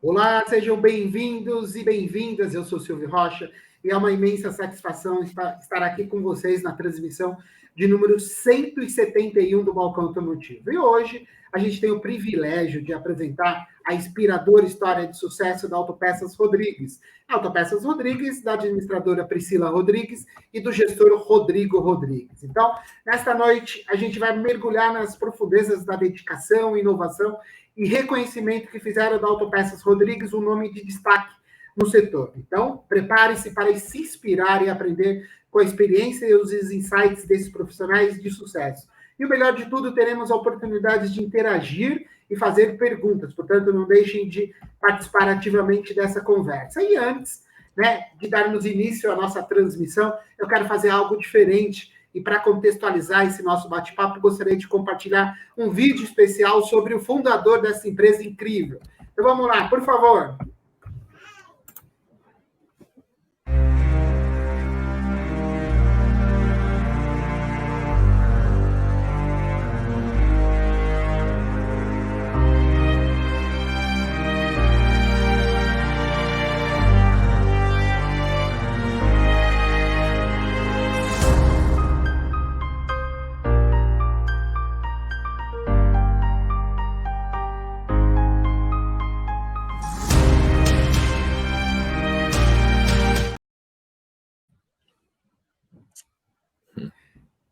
Olá, sejam bem-vindos e bem-vindas. Eu sou Silvio Rocha e é uma imensa satisfação estar aqui com vocês na transmissão de número 171 do Balcão Automotivo. E hoje a gente tem o privilégio de apresentar a inspiradora história de sucesso da Autopeças Rodrigues. A Autopeças Rodrigues, da administradora Priscila Rodrigues e do gestor Rodrigo Rodrigues. Então, nesta noite, a gente vai mergulhar nas profundezas da dedicação, inovação e reconhecimento que fizeram da Autopeças Rodrigues um nome de destaque no setor. Então, prepare-se para se inspirar e aprender com a experiência e os insights desses profissionais de sucesso. E o melhor de tudo, teremos a oportunidade de interagir e fazer perguntas. Portanto, não deixem de participar ativamente dessa conversa. E antes, de darmos início à nossa transmissão, eu quero fazer algo diferente. E para contextualizar esse nosso bate-papo, gostaria de compartilhar um vídeo especial sobre o fundador dessa empresa incrível. Então vamos lá, por favor.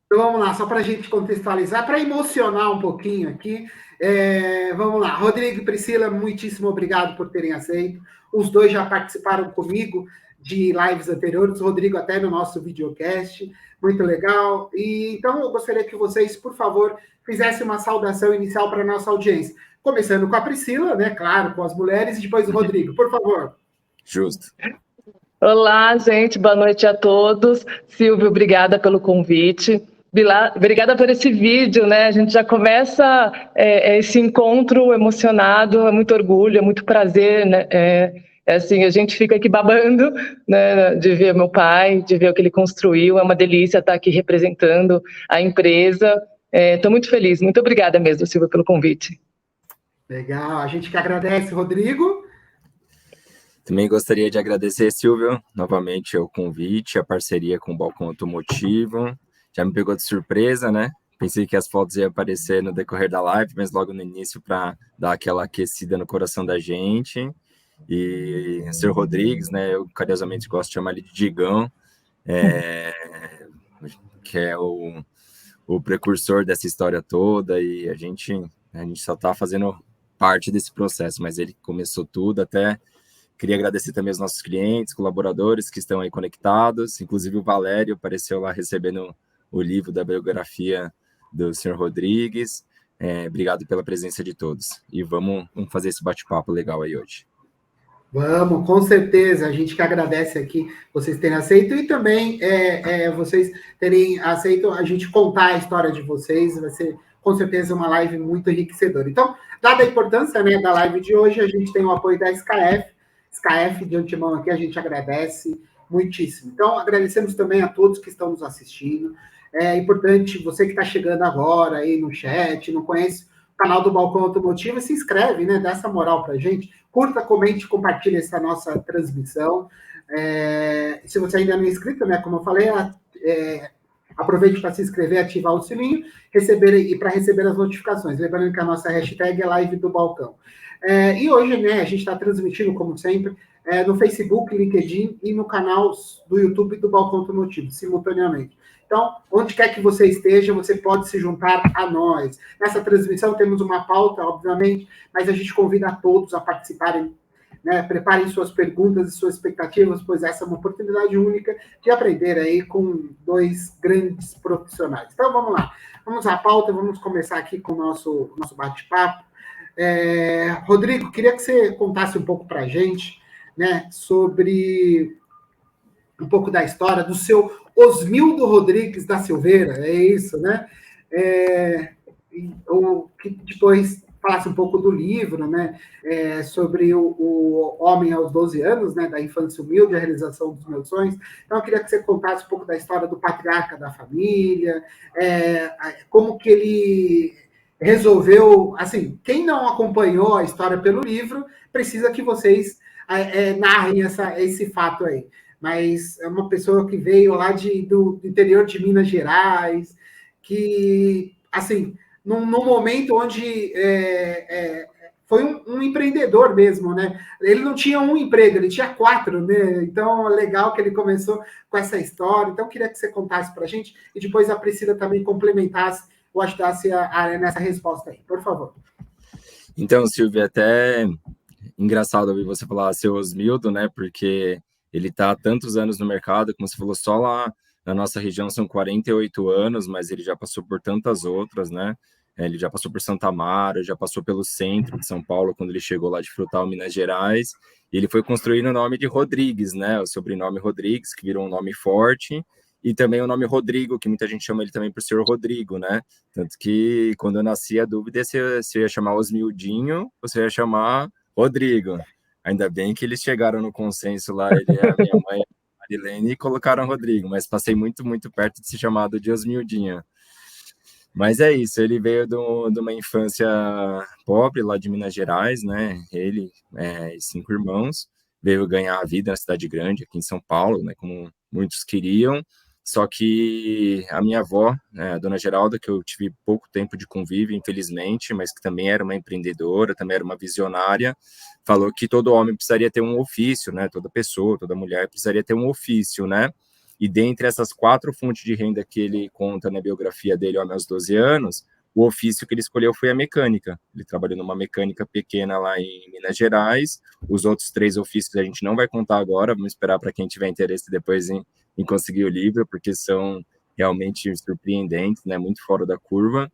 Então vamos lá, só para a gente contextualizar, para emocionar um pouquinho aqui. Vamos lá, Rodrigo e Priscila, muitíssimo obrigado por terem aceito. Os dois já participaram comigo de lives anteriores, o Rodrigo até no nosso videocast, muito legal. E então eu gostaria que vocês, por favor, fizessem uma saudação inicial para a nossa audiência. Começando com a Priscila, né? Claro, com as mulheres, e depois o Rodrigo, por favor. Justo. Olá, gente, boa noite a todos. Silvio, obrigada pelo convite. Obrigada por esse vídeo, né? A gente já começa esse encontro emocionado, é muito orgulho, é muito prazer, né? Assim, a gente fica aqui babando, né? De ver meu pai, de ver o que ele construiu, é uma delícia estar aqui representando a empresa. Estou muito feliz, muito obrigada mesmo, Silvio, pelo convite. Legal, a gente que agradece, Rodrigo. Também gostaria de agradecer, Silvio, novamente o convite, a parceria com o Balcão Automotivo. Já me pegou de surpresa, né? Pensei que as fotos iam aparecer no decorrer da live, mas logo no início para dar aquela aquecida no coração da gente. E o Sr. Rodrigues, né? Eu carinhosamente gosto de chamar ele de Digão, que é o precursor dessa história toda, e a gente só está fazendo parte desse processo, mas ele começou tudo. Até queria agradecer também aos nossos clientes, colaboradores que estão aí conectados, inclusive o Valério apareceu lá recebendo o livro da biografia do Sr. Rodrigues. Obrigado pela presença de todos. E vamos fazer esse bate-papo legal aí hoje. Vamos, com certeza. A gente que agradece aqui vocês terem aceito e também vocês terem aceito a gente contar a história de vocês. Vai ser, com certeza, uma live muito enriquecedora. Então, dada a importância, né, da live de hoje, a gente tem o apoio da SKF. SKF, de antemão aqui, a gente agradece muitíssimo. Então, agradecemos também a todos que estão nos assistindo. É importante, você que está chegando agora aí no chat, não conhece o canal do Balcão Automotivo, se inscreve, né? Dá essa moral para a gente. Curta, comente, compartilhe essa nossa transmissão. Se você ainda não é inscrito, né? Como eu falei, aproveite para se inscrever, ativar o sininho, para receber as notificações. Lembrando que a nossa hashtag é Live do Balcão. E hoje, né, a gente está transmitindo, como sempre, no Facebook, LinkedIn e no canal do YouTube do Balcão Automotivo, simultaneamente. Então, onde quer que você esteja, você pode se juntar a nós. Nessa transmissão temos uma pauta, obviamente, mas a gente convida a todos a participarem, né? Preparem suas perguntas e suas expectativas, pois essa é uma oportunidade única de aprender aí com dois grandes profissionais. Então, vamos lá. Vamos à pauta, vamos começar aqui com o nosso bate-papo. Rodrigo, queria que você contasse um pouco para a gente, né, sobre um pouco da história do seu Osmildo Rodrigues da Silveira, é isso, né? Ou que depois falasse um pouco do livro, né? Sobre o homem aos 12 anos, né? Da infância humilde, a realização dos meus sonhos. Então, eu queria que você contasse um pouco da história do patriarca da família, como que ele resolveu, assim, quem não acompanhou a história pelo livro, precisa que vocês narrem esse fato aí. Mas é uma pessoa que veio lá do interior de Minas Gerais, que, assim, num momento onde foi um empreendedor mesmo, né? Ele não tinha um emprego, ele tinha 4, né? Então, é legal que ele começou com essa história. Então, eu queria que você contasse para a gente e depois a Priscila também complementasse ou ajudasse nessa resposta aí, por favor. Então, Silvia, até engraçado ouvir você falar seu Osmildo, né? Porque ele está há tantos anos no mercado, como você falou, só lá na nossa região são 48 anos, mas ele já passou por tantas outras, né? Ele já passou por Santa Amaro, já passou pelo centro de São Paulo, quando ele chegou lá de Frutal, Minas Gerais, e ele foi construindo o nome de Rodrigues, né? O sobrenome Rodrigues, que virou um nome forte, e também o nome Rodrigo, que muita gente chama ele também por senhor Rodrigo, né? Tanto que quando eu nasci, a dúvida é se eu ia chamar Osmildinho ou se eu ia chamar Rodrigo. Ainda bem que eles chegaram no consenso lá, ele é a minha mãe, a Marilene, e colocaram Rodrigo, mas passei muito, muito perto de ser chamado de Osmildinho. Mas é isso, ele veio de uma infância pobre lá de Minas Gerais, né? Ele e 5 irmãos, veio ganhar a vida na cidade grande, aqui em São Paulo, né? Como muitos queriam. Só que a minha avó, né, a dona Geralda, que eu tive pouco tempo de convívio, infelizmente, mas que também era uma empreendedora, também era uma visionária, falou que todo homem precisaria ter um ofício, né? Toda pessoa, toda mulher precisaria ter um ofício, né? E dentre essas 4 fontes de renda que ele conta na biografia dele aos 12 anos, o ofício que ele escolheu foi a mecânica. Ele trabalhou numa mecânica pequena lá em Minas Gerais. Os outros 3 ofícios a gente não vai contar agora, vamos esperar para quem tiver interesse depois em conseguir o livro, porque são realmente surpreendentes, né? Muito fora da curva.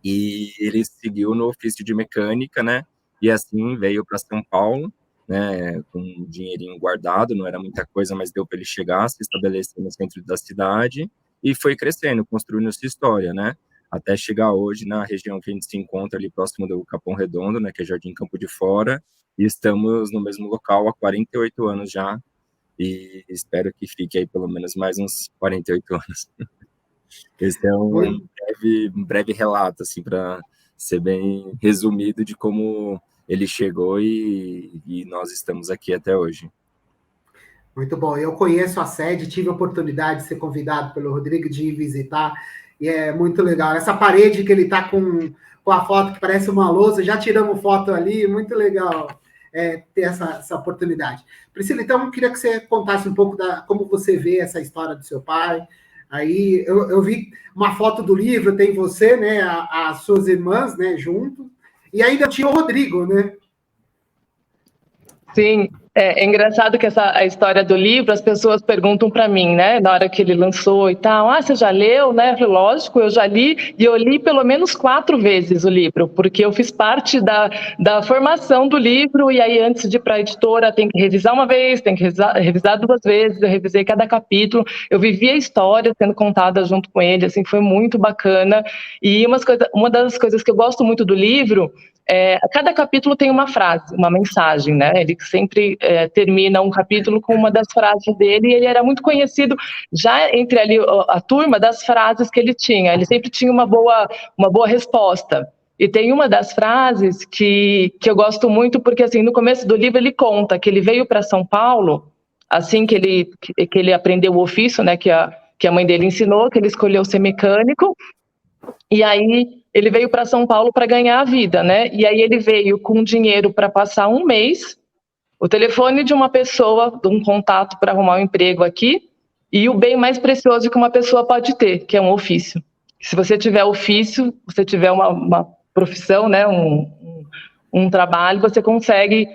E ele seguiu no ofício de mecânica, né? E assim veio para São Paulo, né, com um dinheirinho guardado, não era muita coisa, mas deu para ele chegar, se estabelecer no centro da cidade e foi crescendo, construindo sua história, né, até chegar hoje na região que a gente se encontra ali próximo do Capão Redondo, né, que é Jardim Campo de Fora, e estamos no mesmo local há 48 anos já, e espero que fique aí pelo menos mais uns 48 anos. Esse é um breve relato, assim, para ser bem resumido de como ele chegou e nós estamos aqui até hoje. Muito bom. Eu conheço a sede, tive a oportunidade de ser convidado pelo Rodrigo de ir visitar, e é muito legal. Essa parede que ele está com a foto que parece uma lousa, já tiramos foto ali, muito legal ter essa oportunidade. Priscila, então, eu queria que você contasse um pouco como você vê essa história do seu pai. Aí eu vi uma foto do livro, tem você, né, as suas irmãs, né, junto, e ainda tinha o Rodrigo, né? Sim, é engraçado que a história do livro, as pessoas perguntam para mim, né, na hora que ele lançou e tal, você já leu, né? Eu falei, lógico, eu já li, e eu li pelo menos 4 vezes o livro, porque eu fiz parte da formação do livro, e aí antes de ir para a editora tem que revisar uma vez, tem que revisar 2 vezes, eu revisei cada capítulo, eu vivi a história sendo contada junto com ele, assim, foi muito bacana, e uma das coisas que eu gosto muito do livro cada capítulo tem uma frase, uma mensagem, né? Ele sempre termina um capítulo com uma das frases dele, e ele era muito conhecido já entre ali a turma das frases que ele tinha. Ele sempre tinha uma boa resposta. E tem uma das frases que eu gosto muito, porque assim, no começo do livro ele conta que ele veio para São Paulo, assim que ele aprendeu o ofício, né? Que a mãe dele ensinou, que ele escolheu ser mecânico, e aí ele veio para São Paulo para ganhar a vida, né? E aí ele veio com dinheiro para passar 1 mês, o telefone de uma pessoa, de um contato para arrumar um emprego aqui, e o bem mais precioso que uma pessoa pode ter, que é um ofício. Se você tiver ofício, você tiver uma profissão, né? Um trabalho, você consegue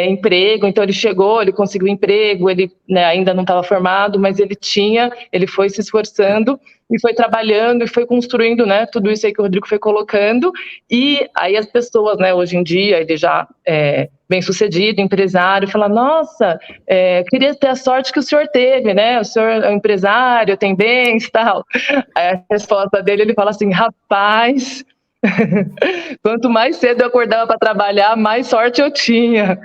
emprego. Então ele chegou, ele conseguiu emprego, ele ainda não estava formado, mas ele foi se esforçando e foi trabalhando e foi construindo, né, tudo isso aí que o Rodrigo foi colocando. E aí as pessoas, né, hoje em dia, ele já bem sucedido, empresário, fala, nossa, queria ter a sorte que o senhor teve, né, o senhor é um empresário, tem bens e tal. Aí a resposta dele, ele fala assim, rapaz, quanto mais cedo eu acordava para trabalhar, mais sorte eu tinha.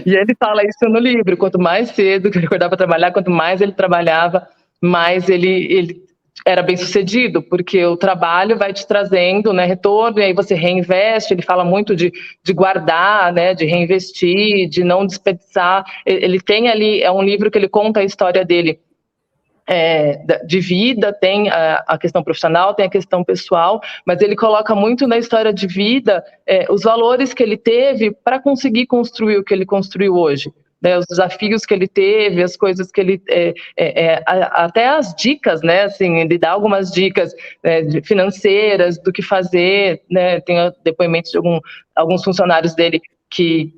E ele fala isso no livro, quanto mais cedo que ele acordava para trabalhar, quanto mais ele trabalhava, mais ele era bem sucedido, porque o trabalho vai te trazendo, né, retorno, e aí você reinveste. Ele fala muito de guardar, né, de reinvestir, de não desperdiçar. Ele tem ali, é um livro que ele conta a história dele, de vida, tem a questão profissional, tem a questão pessoal, mas ele coloca muito na história de vida os valores que ele teve para conseguir construir o que ele construiu hoje. Né, os desafios que ele teve, as coisas que ele... até as dicas, né? Assim, ele dá algumas dicas financeiras do que fazer, né? Tem depoimentos de alguns funcionários dele que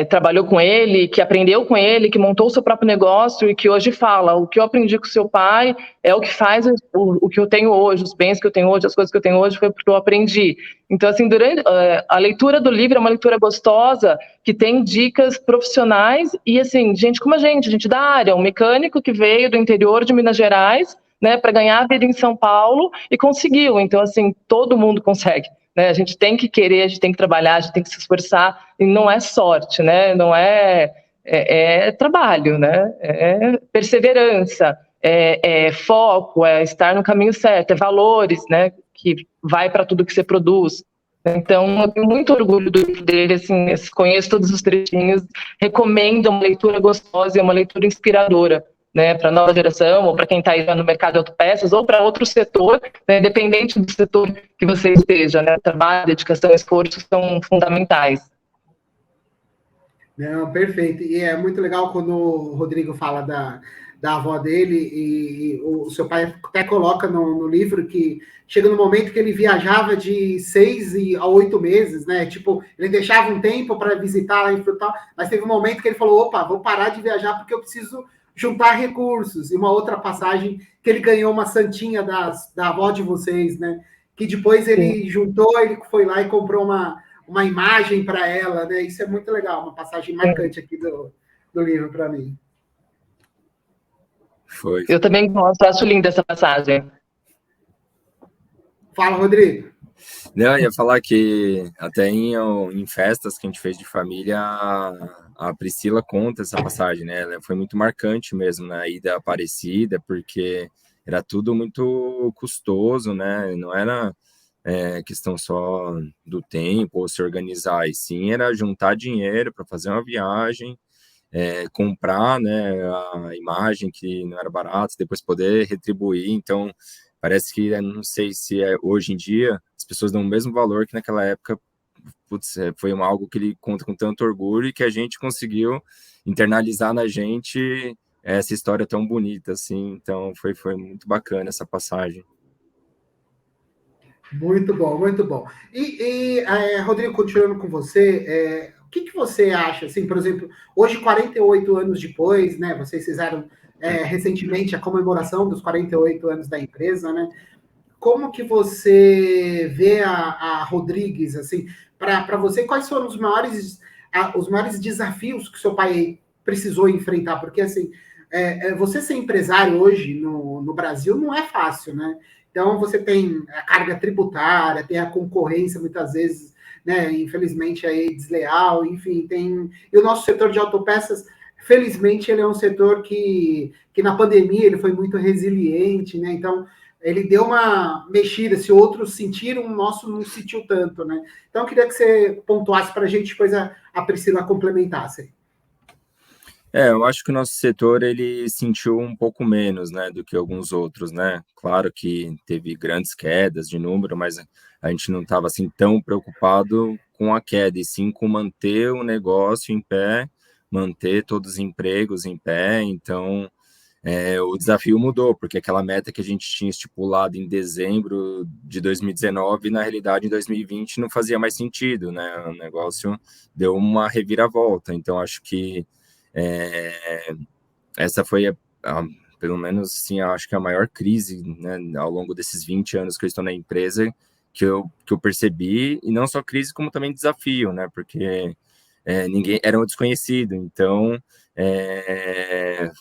trabalhou com ele, que aprendeu com ele, que montou o seu próprio negócio e que hoje fala: o que eu aprendi com seu pai é o que faz o que eu tenho hoje, os bens que eu tenho hoje, as coisas que eu tenho hoje foi porque eu aprendi. Então, assim, durante a leitura do livro é uma leitura gostosa, que tem dicas profissionais e, assim, gente como a gente da área, um mecânico que veio do interior de Minas Gerais, né, para ganhar a vida em São Paulo e conseguiu. Então, assim, todo mundo consegue. Né, a gente tem que querer, a gente tem que trabalhar, a gente tem que se esforçar, e não é sorte, né? Não é trabalho, né? É perseverança, foco, é estar no caminho certo, é valores, né? Que vai para tudo que você produz. Então, eu tenho muito orgulho do livro dele, assim, conheço todos os trechinhos, recomendo uma leitura gostosa e uma leitura inspiradora, né, para a nova geração, ou para quem está aí no mercado de autopeças, ou para outro setor, né, independente do setor que você esteja, né, trabalho, dedicação, esforço são fundamentais. Não, perfeito. E é muito legal quando o Rodrigo fala da avó dele, e o seu pai até coloca no livro que chega no momento que ele viajava de 6 a 8 meses, né? Tipo, ele deixava um tempo para visitar lá em Frutal, mas teve um momento que ele falou: opa, vou parar de viajar porque eu preciso juntar recursos. E uma outra passagem que ele ganhou uma santinha da avó de vocês, né? Que depois ele juntou, ele foi lá e comprou uma imagem para ela, né? Isso é muito legal, uma passagem marcante aqui do livro para mim. Foi. Eu também gosto, acho linda essa passagem. Fala, Rodrigo. Não, eu ia falar que até em festas que a gente fez de família, a Priscila conta essa passagem, né? Ela foi muito marcante mesmo na ida Aparecida, porque era tudo muito custoso, né? Não era questão só do tempo ou se organizar, e sim era juntar dinheiro para fazer uma viagem, comprar, né, a imagem que não era barato, depois poder retribuir. Então, parece que, não sei se hoje em dia, as pessoas dão o mesmo valor que naquela época. Putz, foi algo que ele conta com tanto orgulho e que a gente conseguiu internalizar na gente essa história tão bonita, assim. Então, foi muito bacana essa passagem. Muito bom, muito bom. E Rodrigo, continuando com você, o que você acha, assim, por exemplo, hoje, 48 anos depois, né, vocês fizeram recentemente a comemoração dos 48 anos da empresa, né? Como que você vê a Rodrigues, assim, para você, quais foram os maiores desafios que seu pai precisou enfrentar? Porque, assim, você ser empresário hoje no Brasil não é fácil, né? Então, você tem a carga tributária, tem a concorrência, muitas vezes, né, infelizmente, aí, desleal, enfim, tem... E o nosso setor de autopeças, felizmente, ele é um setor que na pandemia ele foi muito resiliente, né? Então, ele deu uma mexida, se outros sentiram, o nosso não sentiu tanto, né? Então, eu queria que você pontuasse para a gente, depois a Priscila complementasse. Eu acho que o nosso setor, ele sentiu um pouco menos, né, do que alguns outros, né? Claro que teve grandes quedas de número, mas a gente não estava, assim, tão preocupado com a queda, e sim com manter o negócio em pé, manter todos os empregos em pé. Então, o desafio mudou, porque aquela meta que a gente tinha estipulado em dezembro de 2019, na realidade, em 2020, não fazia mais sentido, né? O negócio deu uma reviravolta. Então, acho que essa foi, pelo menos, assim, acho que a maior crise, né, ao longo desses 20 anos que eu estou na empresa, que eu percebi, e não só crise, como também desafio, né? Porque ninguém era um desconhecido, então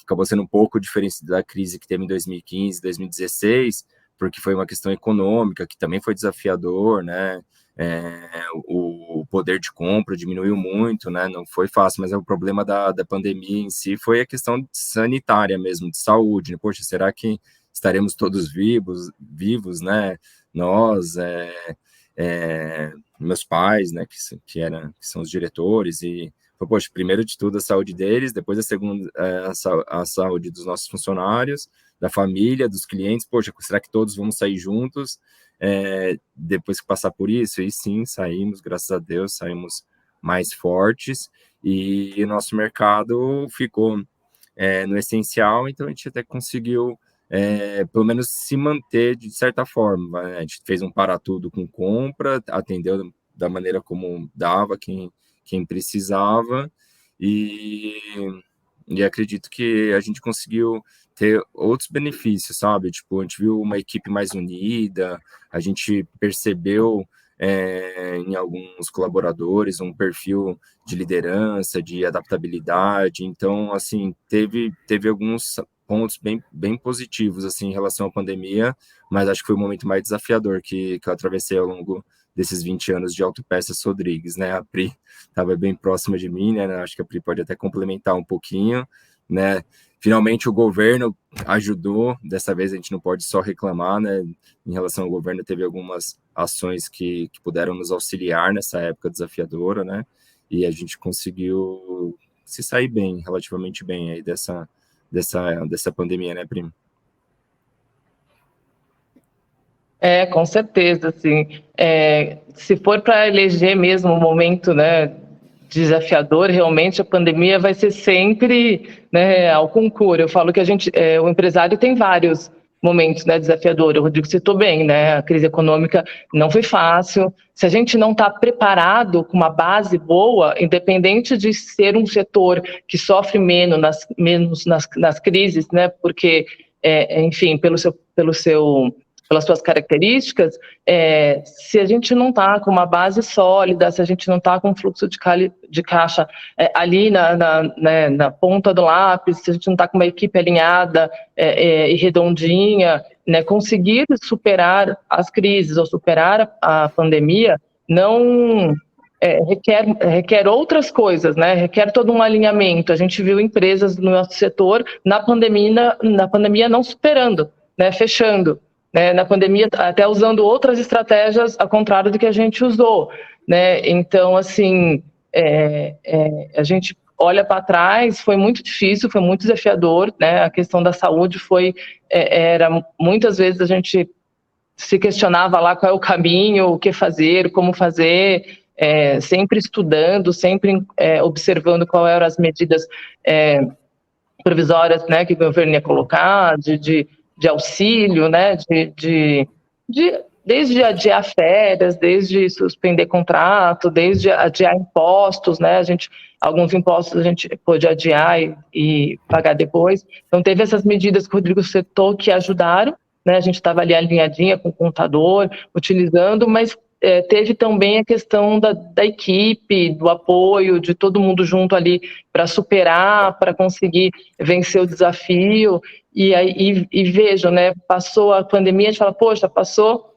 acabou sendo um pouco diferente da crise que teve em 2015, 2016, porque foi uma questão econômica que também foi desafiador, né? O poder de compra diminuiu muito, né? Não foi fácil, mas o problema da pandemia em si foi a questão sanitária mesmo, de saúde, né? Poxa, será que estaremos todos vivos, né? Nós, meus pais, né, que são os diretores, e poxa, primeiro de tudo a saúde deles, depois a segunda a saúde dos nossos funcionários, da família, dos clientes. Poxa, será que todos vamos sair juntos depois que passar por isso? E sim, saímos, graças a Deus, saímos mais fortes, e o nosso mercado ficou no essencial, então a gente até conseguiu pelo menos se manter de certa forma, né? A gente fez um para tudo com compra, atendeu da maneira como dava, quem precisava, e acredito que a gente conseguiu ter outros benefícios, sabe? Tipo, a gente viu uma equipe mais unida, a gente percebeu em alguns colaboradores um perfil de liderança, de adaptabilidade. Então, assim, teve alguns pontos bem positivos, assim, em relação à pandemia, mas acho que foi o momento mais desafiador que eu atravessei ao longo desses 20 anos de Autopeças Rodrigues, né? A Pri estava bem próxima de mim, né? Acho que a Pri pode até complementar um pouquinho, né? Finalmente o governo ajudou, dessa vez a gente não pode só reclamar, né? Em relação ao governo, teve algumas ações que puderam nos auxiliar nessa época desafiadora, né? E a gente conseguiu se sair bem, relativamente bem aí dessa pandemia, né, Primo? Com certeza, assim, se for para eleger mesmo um momento, né, desafiador, realmente a pandemia vai ser sempre, né, ao concurso. Eu falo que o empresário tem vários momentos, né, desafiadores. O Rodrigo citou bem, né, a crise econômica não foi fácil. Se a gente não está preparado com uma base boa, independente de ser um setor que sofre menos nas crises, né, porque, enfim, pelas suas características, se a gente não está com uma base sólida, se a gente não está com um fluxo de caixa ali na ponta do lápis, se a gente não está com uma equipe alinhada e redondinha, né, conseguir superar as crises ou superar a pandemia não requer outras coisas, né? Requer todo um alinhamento. A gente viu empresas no nosso setor na pandemia não superando, né, fechando. Né, na pandemia, até usando outras estratégias ao contrário do que a gente usou, né? Então, assim, a gente olha para trás, foi muito difícil, foi muito desafiador, né? A questão da saúde era muitas vezes a gente se questionava lá qual é o caminho, o que fazer, como fazer, sempre estudando, sempre observando qual eram as medidas provisórias, né, que o governo ia colocar, de auxílio, né, desde adiar férias, desde suspender contrato, desde adiar impostos, né, alguns impostos a gente pôde adiar e pagar depois. Então teve essas medidas que o Rodrigo citou que ajudaram, né, a gente estava ali alinhadinha com o contador, utilizando, mas teve também a questão da equipe, do apoio, de todo mundo junto ali para superar, para conseguir vencer o desafio. E vejam, né, passou a pandemia, a gente fala, poxa, passou,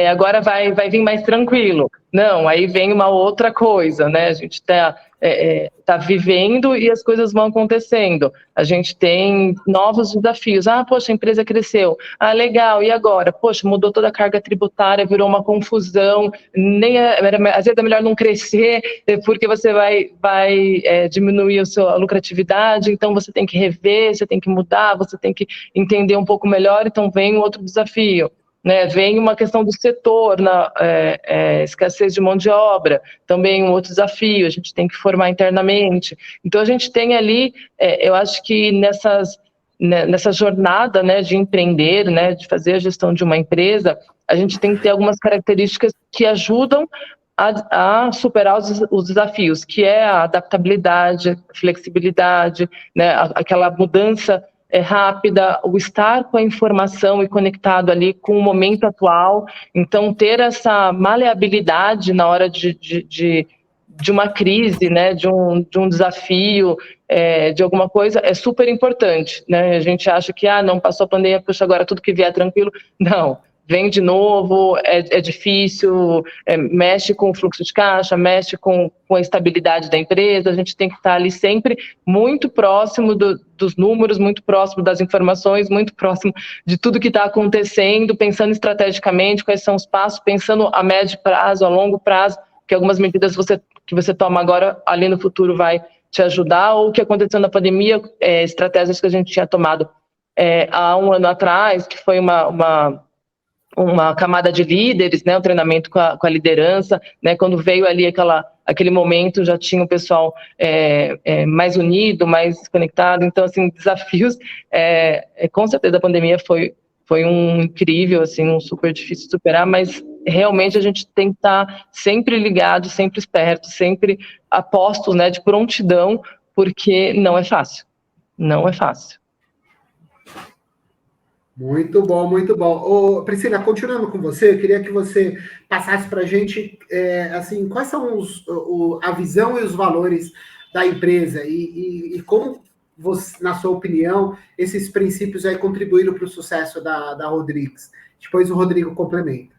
agora vai vir mais tranquilo. Não, aí vem uma outra coisa, né, a gente está vivendo e as coisas vão acontecendo. A gente tem novos desafios. Poxa, a empresa cresceu. Legal, e agora? Poxa, mudou toda a carga tributária, virou uma confusão. Às vezes é melhor não crescer, porque você vai diminuir a lucratividade, então você tem que rever, você tem que mudar, você tem que entender um pouco melhor, então vem um outro desafio. Né, vem uma questão do setor, escassez de mão de obra, também um outro desafio, a gente tem que formar internamente. Então a gente tem ali, eu acho que nessa jornada, né, de empreender, né, de fazer a gestão de uma empresa, a gente tem que ter algumas características que ajudam a superar os desafios, que é a adaptabilidade, flexibilidade, né, aquela mudança rápida, o estar com a informação e conectado ali com o momento atual. Então, ter essa maleabilidade na hora de uma crise, né, de um desafio, de alguma coisa, é super importante. Né? A gente acha que, não passou a pandemia, puxa, agora tudo que vier tranquilo. Não, vem de novo, é difícil, mexe com o fluxo de caixa, mexe com a estabilidade da empresa, a gente tem que estar ali sempre muito próximo dos números, muito próximo das informações, muito próximo de tudo que está acontecendo, pensando estrategicamente quais são os passos, pensando a médio prazo, a longo prazo, que algumas medidas que você toma agora, ali no futuro, vai te ajudar, ou o que aconteceu na pandemia, estratégias que a gente tinha tomado há um ano atrás, que foi uma camada de líderes, né, um treinamento com a liderança, né, quando veio ali aquele momento, já tinha o pessoal mais unido, mais conectado, então, assim, desafios, com certeza a pandemia foi um incrível, assim, um super difícil de superar, mas realmente a gente tem que estar sempre ligado, sempre esperto, sempre a postos, né, de prontidão, porque não é fácil, não é fácil. Muito bom, muito bom. Ô, Priscila, continuando com você, eu queria que você passasse para a gente, assim, quais são a visão e os valores da empresa e como, você, na sua opinião, esses princípios aí contribuíram para o sucesso da Rodrigues. Depois o Rodrigo complementa.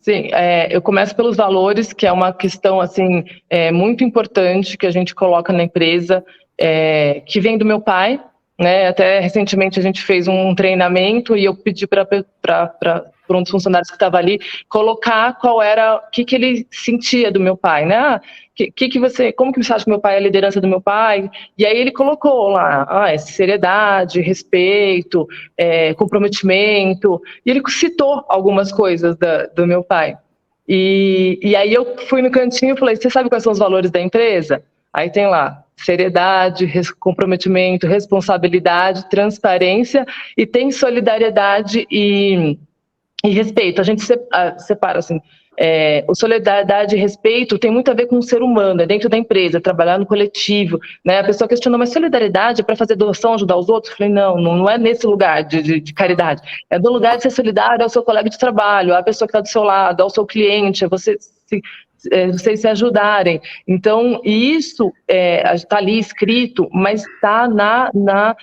Sim, eu começo pelos valores, que é uma questão assim, muito importante que a gente coloca na empresa, que vem do meu pai, né? Até recentemente a gente fez um treinamento e eu pedi para um dos funcionários que estava ali colocar o que ele sentia do meu pai, né? Como que você acha que meu pai é a liderança do meu pai? E aí ele colocou lá, seriedade, respeito, comprometimento, e ele citou algumas coisas do meu pai. E aí eu fui no cantinho e falei, você sabe quais são os valores da empresa? Aí tem lá, seriedade, comprometimento, responsabilidade, transparência, e tem solidariedade e respeito. A gente separa assim, o solidariedade e respeito tem muito a ver com o ser humano, dentro da empresa, trabalhar no coletivo, né? A pessoa questionou, mas solidariedade é para fazer doação, ajudar os outros? Eu falei, não é nesse lugar de caridade, é do lugar de ser solidário ao seu colega de trabalho, à pessoa que está do seu lado, ao seu cliente, vocês se ajudarem. Então, isso está ali escrito, mas está na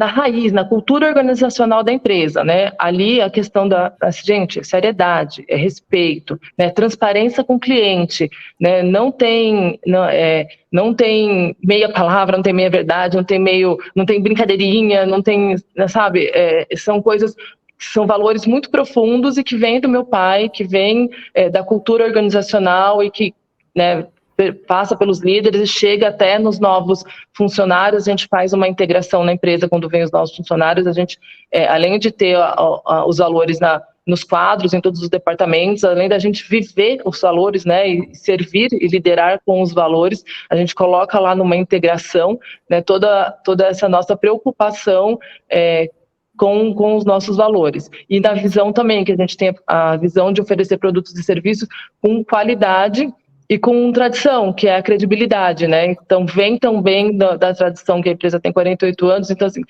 raiz, na cultura organizacional da empresa, né? Ali a questão gente, seriedade, respeito, né? Transparência com o cliente, né? Não tem meia palavra, não tem meia verdade, não tem brincadeirinha, não tem, sabe? São coisas, são valores muito profundos e que vêm do meu pai, que vêm da cultura organizacional e que, né, passa pelos líderes e chega até nos novos funcionários. A gente faz uma integração na empresa quando vem os novos funcionários. A gente, além de ter os valores nos quadros, em todos os departamentos, além da gente viver os valores, né, e servir e liderar com os valores, a gente coloca lá numa integração, né, toda essa nossa preocupação com os nossos valores. E na visão também, que a gente tem a visão de oferecer produtos e serviços com qualidade e com tradição, que é a credibilidade, né? Então, vem também da tradição que a empresa tem 48 anos, então, assim,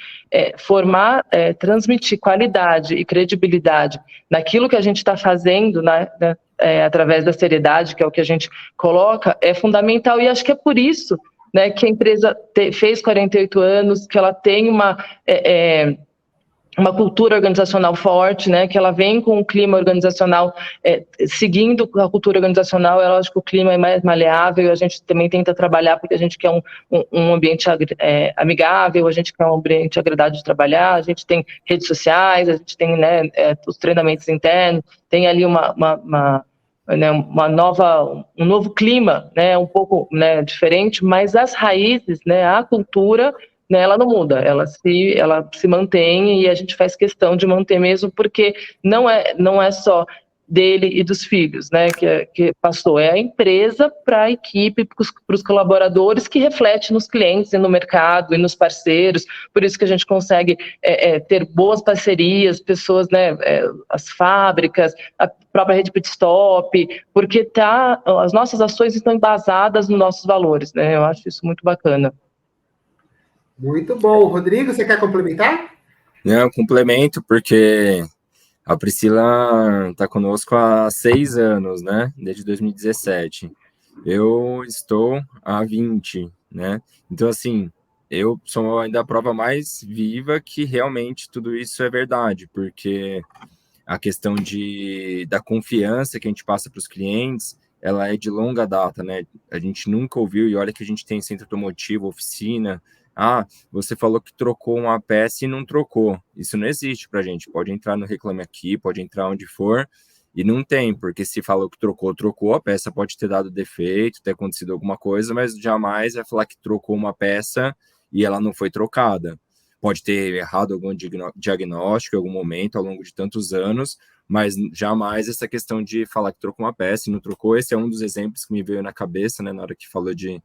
transmitir qualidade e credibilidade naquilo que a gente está fazendo, né, através da seriedade, que é o que a gente coloca, é fundamental, e acho que é por isso, né, que a empresa fez 48 anos, que ela tem uma cultura organizacional forte, né, que ela vem com um clima organizacional, seguindo a cultura organizacional. Eu acho que o clima é mais maleável, a gente também tenta trabalhar porque a gente quer um ambiente amigável, a gente quer um ambiente agradável de trabalhar, a gente tem redes sociais, a gente tem, né, os treinamentos internos, tem ali um novo clima, né, um pouco, né, diferente, mas as raízes, né, a cultura, né, ela não muda, ela se mantém, e a gente faz questão de manter mesmo, porque não é só dele e dos filhos, né, que passou, é a empresa para a equipe, para os colaboradores, que reflete nos clientes e no mercado e nos parceiros. Por isso que a gente consegue ter boas parcerias, pessoas, né, as fábricas, a própria rede pit stop, porque as nossas ações estão embasadas nos nossos valores, né, eu acho isso muito bacana. Muito bom. Rodrigo, você quer complementar? Não, complemento, porque a Priscila está conosco há 6 anos, né? Desde 2017. Eu estou há 20, né? Então, assim, eu sou ainda a prova mais viva que realmente tudo isso é verdade, porque a questão da confiança que a gente passa para os clientes, ela é de longa data, né? A gente nunca ouviu, e olha que a gente tem centro automotivo, oficina. Ah, você falou que trocou uma peça e não trocou. Isso não existe para a gente. Pode entrar no Reclame Aqui, pode entrar onde for, e não tem, porque se falou que trocou, trocou, a peça pode ter dado defeito, ter acontecido alguma coisa, mas jamais vai falar que trocou uma peça e ela não foi trocada. Pode ter errado algum diagnóstico em algum momento ao longo de tantos anos, mas jamais essa questão de falar que trocou uma peça e não trocou. Esse é um dos exemplos que me veio na cabeça, né, na hora que falou de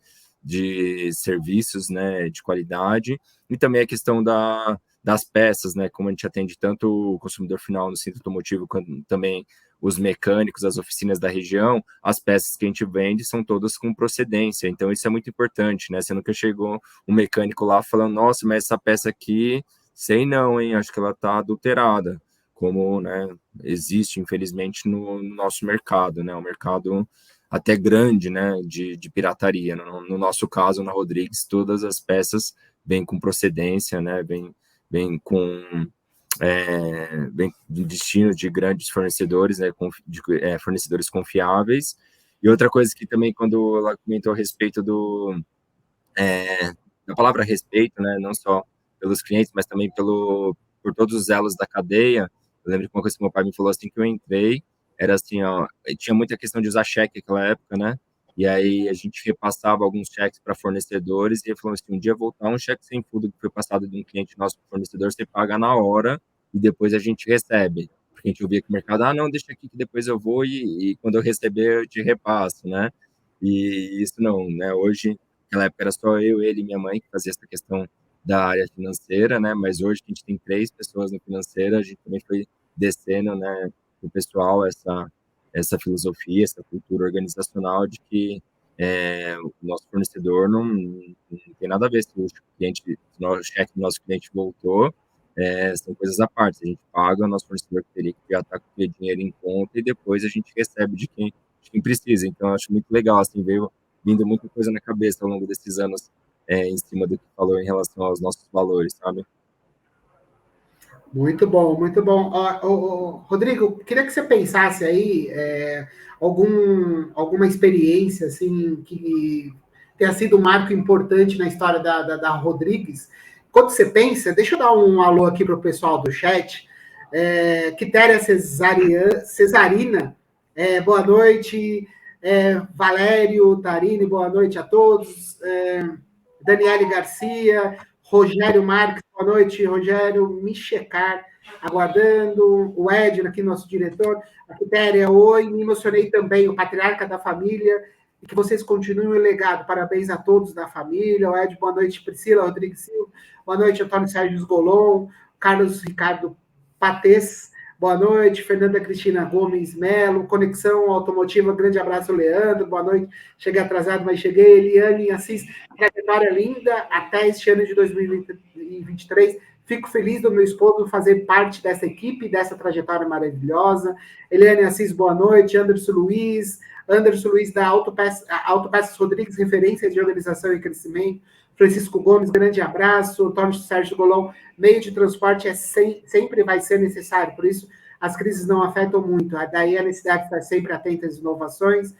serviços, né, de qualidade, e também a questão das peças, né, como a gente atende tanto o consumidor final no centro automotivo, quanto também os mecânicos, as oficinas da região, as peças que a gente vende são todas com procedência, então isso é muito importante, né, você nunca chegou um mecânico lá falando, nossa, mas essa peça aqui, sei não, hein, acho que ela tá adulterada, como, né, existe, infelizmente, no nosso mercado, né, o mercado até grande, né, de pirataria. No nosso caso, na Rodrigues, todas as peças vêm com procedência, né, vêm com vem de destino de grandes fornecedores, né, fornecedores confiáveis. E outra coisa que também, quando ela comentou a respeito da palavra respeito, né, não só pelos clientes, mas também por todos os elos da cadeia. Eu lembro que uma coisa que meu pai me falou assim que eu entrei, era assim, ó, tinha muita questão de usar cheque naquela época, né? E aí a gente repassava alguns cheques para fornecedores e ele falou assim, um dia voltar um cheque sem fundo que foi passado de um cliente nosso para fornecedor, você paga na hora e depois a gente recebe. Porque a gente ouvia que o mercado, não, deixa aqui que depois eu vou e quando eu receber eu te repasso, né? E isso não, né? Hoje naquela época era só eu, ele e minha mãe que fazia essa questão da área financeira, né? Mas hoje a gente tem 3 pessoas no financeiro, a gente também foi descendo, né, o pessoal essa filosofia, essa cultura organizacional de que o nosso fornecedor não tem nada a ver se o cliente, o cheque do nosso cliente voltou, são coisas à parte. A gente paga, o nosso fornecedor teria que já estar com o dinheiro em conta e depois a gente recebe de quem precisa. Então, eu acho muito legal, assim, veio vindo muita coisa na cabeça ao longo desses anos em cima do que falou em relação aos nossos valores, sabe? Muito bom, muito bom. Rodrigo, queria que você pensasse aí alguma experiência assim que tenha sido um marco importante na história da Rodrigues. Quando você pensa, deixa eu dar um alô aqui para o pessoal do chat. Quitéria Cesarina, boa noite. Valério Tarini, boa noite a todos. Daniele Garcia, Rogério Marques, boa noite, Rogério Michecar, aguardando, o Edno aqui, nosso diretor, a Quitéria, oi, me emocionei também, o patriarca da família, e que vocês continuem o legado, parabéns a todos da família, o Ed, boa noite, Priscila, Rodrigues Silva, boa noite, Antônio Sérgio Golon, Carlos Ricardo Pates, boa noite, Fernanda Cristina Gomes Melo, Conexão Automotiva, grande abraço, Leandro, boa noite, cheguei atrasado, mas cheguei, Eliane Assis, trajetória linda até este ano de 2023. Fico feliz do meu esposo fazer parte dessa equipe, dessa trajetória maravilhosa. Eliane Assis, boa noite. Anderson Luiz da Autopeças Rodrigues, referência de organização e crescimento. Francisco Gomes, grande abraço. Antônio Sérgio Golon, meio de transporte sempre vai ser necessário, por isso as crises não afetam muito. Daí a necessidade de estar sempre atento às inovações.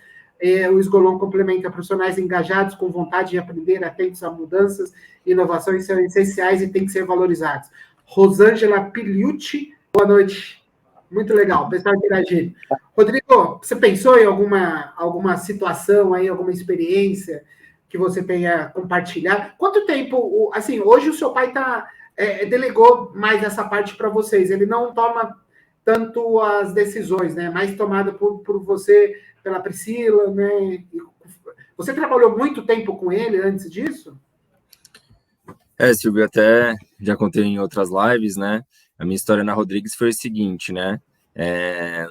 O Esgolon complementa profissionais engajados, com vontade de aprender, atentos a mudanças, inovações são essenciais e têm que ser valorizados. Rosângela Piliucci, boa noite. Muito legal, pessoal interagindo. Rodrigo, você pensou em alguma situação aí, alguma experiência que você tenha compartilhado? Quanto tempo, assim, hoje o seu pai delegou mais essa parte para vocês, ele não toma tanto as decisões, né? Mais tomada por você, pela Priscila, né? Você trabalhou muito tempo com ele antes disso? Silvio, até já contei em outras lives, né? A minha história na Rodrigues foi o seguinte, né?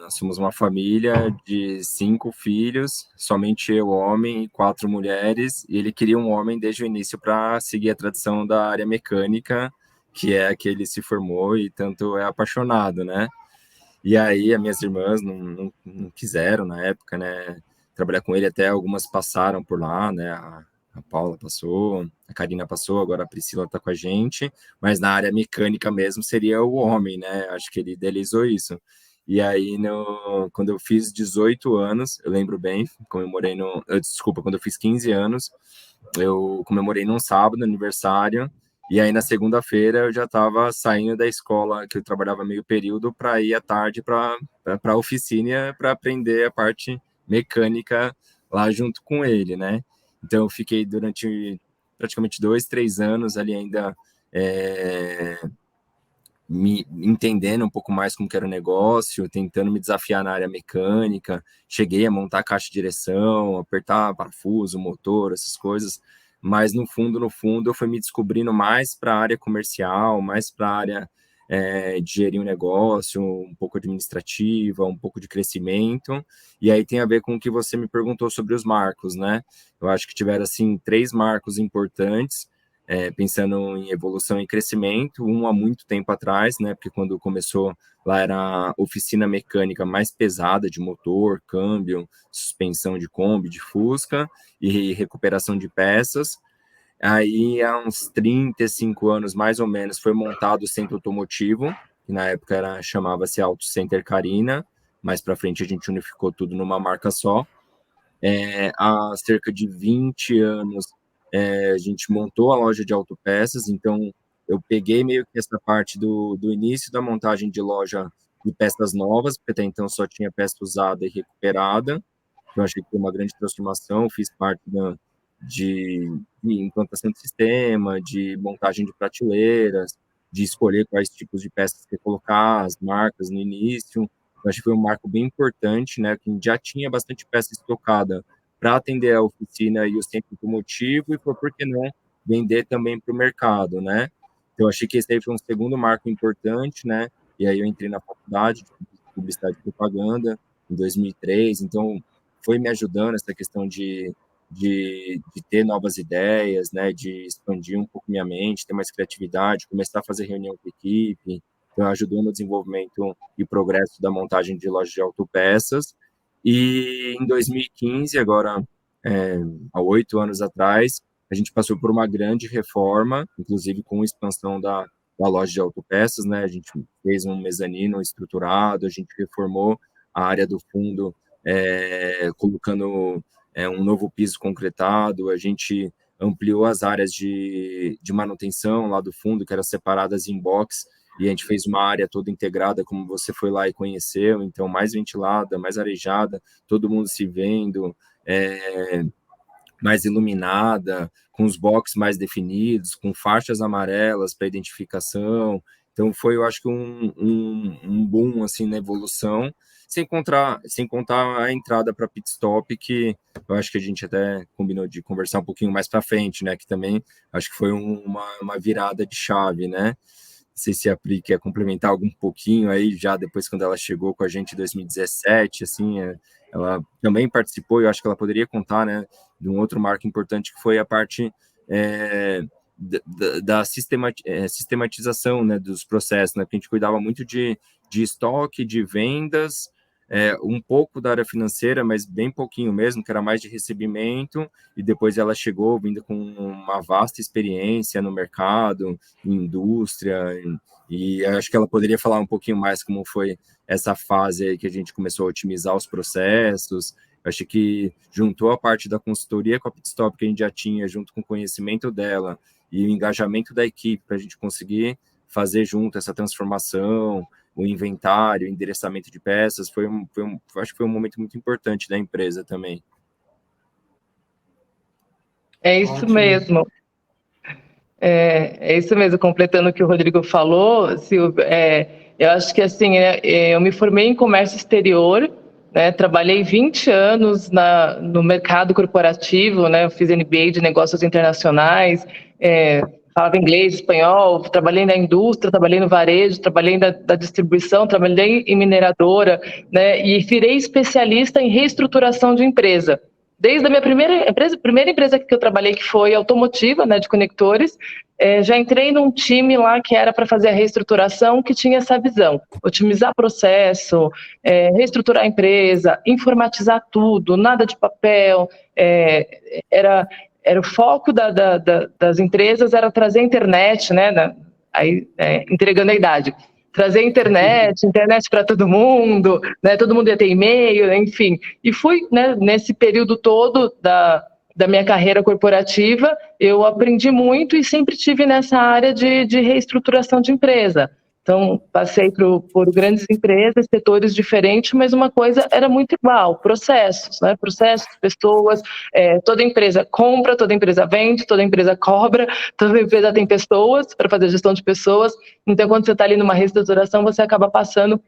Nós somos uma família de 5 filhos, somente eu, homem, e 4 mulheres, e ele queria um homem desde o início para seguir a tradição da área mecânica, que é a que ele se formou e tanto é apaixonado, né? E aí, as minhas irmãs não quiseram na época, né? Trabalhar com ele, até algumas passaram por lá, né? A Paula passou, a Karina passou, agora a Priscila está com a gente, mas na área mecânica mesmo seria o homem, né? Acho que ele idealizou isso. E aí, quando eu fiz 18 anos, eu lembro bem, quando eu fiz 15 anos, eu comemorei num sábado, aniversário, e aí na segunda-feira eu já estava saindo da escola, que eu trabalhava meio período, para ir à tarde para a oficina para aprender a parte mecânica lá junto com ele, né? Então eu fiquei durante praticamente 2, 3 anos ali ainda me entendendo um pouco mais como que era o negócio, tentando me desafiar na área mecânica, cheguei a montar caixa de direção, apertar parafuso, motor, essas coisas, mas no fundo, eu fui me descobrindo mais para a área comercial, mais para a área de gerir um negócio, um pouco administrativa, um pouco de crescimento, e aí tem a ver com o que você me perguntou sobre os marcos, né? Eu acho que tiveram, assim, 3 marcos importantes, pensando em evolução e crescimento, um há muito tempo atrás, né, porque quando começou lá era a oficina mecânica mais pesada de motor, câmbio, suspensão de Kombi, de Fusca e recuperação de peças. Aí, há uns 35 anos, mais ou menos, foi montado o centro automotivo, que na época chamava-se Auto Center Carina, mais para frente a gente unificou tudo numa marca só. Há cerca de 20 anos, a gente montou a loja de autopeças, então eu peguei meio que essa parte do início da montagem de loja de peças novas, porque até então só tinha peça usada e recuperada, eu achei que foi uma grande transformação, fiz parte de implantação de sistema, de montagem de prateleiras, de escolher quais tipos de peças que colocar, as marcas no início. Eu acho que foi um marco bem importante, né? Que já tinha bastante peça estocada para atender a oficina e o centro automotivo, e por que não vender também para o mercado, né? Então, eu achei que esse aí foi um segundo marco importante, né? E aí eu entrei na faculdade de publicidade e propaganda em 2003, então foi me ajudando essa questão de ter novas ideias, né, de expandir um pouco minha mente, ter mais criatividade, começar a fazer reunião com a equipe, então ajudou no desenvolvimento e progresso da montagem de lojas de autopeças. E em 2015, agora, há 8 anos atrás, a gente passou por uma grande reforma, inclusive com expansão da loja de autopeças, né, a gente fez um mezanino estruturado, a gente reformou a área do fundo, colocando um novo piso concretado, a gente ampliou as áreas de manutenção lá do fundo, que eram separadas em box, e a gente fez uma área toda integrada, como você foi lá e conheceu, então mais ventilada, mais arejada, todo mundo se vendo, mais iluminada, com os boxes mais definidos, com faixas amarelas para identificação. Então foi, eu acho que um boom assim na evolução, sem contar a entrada para pit stop, que eu acho que a gente até combinou de conversar um pouquinho mais para frente, né? Que também acho que foi uma virada de chave, né? Não sei se a Pri quer complementar algum pouquinho aí, já depois quando ela chegou com a gente em 2017, assim, ela também participou, eu acho que ela poderia contar, né, de um outro marco importante que foi a parte da sistematização, né, dos processos, né, porque a gente cuidava muito de estoque, de vendas, um pouco da área financeira, mas bem pouquinho mesmo, que era mais de recebimento, e depois ela chegou vindo com uma vasta experiência no mercado, em indústria, e acho que ela poderia falar um pouquinho mais como foi essa fase aí que a gente começou a otimizar os processos. Acho que juntou a parte da consultoria com a Pitstop que a gente já tinha, junto com o conhecimento dela e o engajamento da equipe para a gente conseguir fazer junto essa transformação, o inventário, o endereçamento de peças, acho que foi um momento muito importante da empresa também. É isso Ótimo. Mesmo. É isso mesmo, completando o que o Rodrigo falou, Silvio, eu acho que assim, eu me formei em comércio exterior, né, trabalhei 20 anos no mercado corporativo, né, eu fiz MBA de negócios internacionais, falava inglês, espanhol, trabalhei na indústria, trabalhei no varejo, trabalhei da distribuição, trabalhei em mineradora, né, e virei especialista em reestruturação de empresa. Desde a minha primeira empresa que eu trabalhei, que foi automotiva, né, de conectores, já entrei num time lá que era para fazer a reestruturação, que tinha essa visão, otimizar processo, reestruturar a empresa, informatizar tudo, nada de papel, era era o foco das empresas, era trazer internet, né? Entregando a idade. Trazer internet para todo mundo, né? Todo mundo ia ter e-mail, enfim. E fui, né, nesse período todo da minha carreira corporativa, eu aprendi muito e sempre tive nessa área de reestruturação de empresa. Então, passei por grandes empresas, setores diferentes, mas uma coisa era muito igual, processos, né? Processos, pessoas, toda empresa compra, toda empresa vende, toda empresa cobra, toda empresa tem pessoas para fazer gestão de pessoas. Então, quando você está ali numa reestruturação, você acaba passando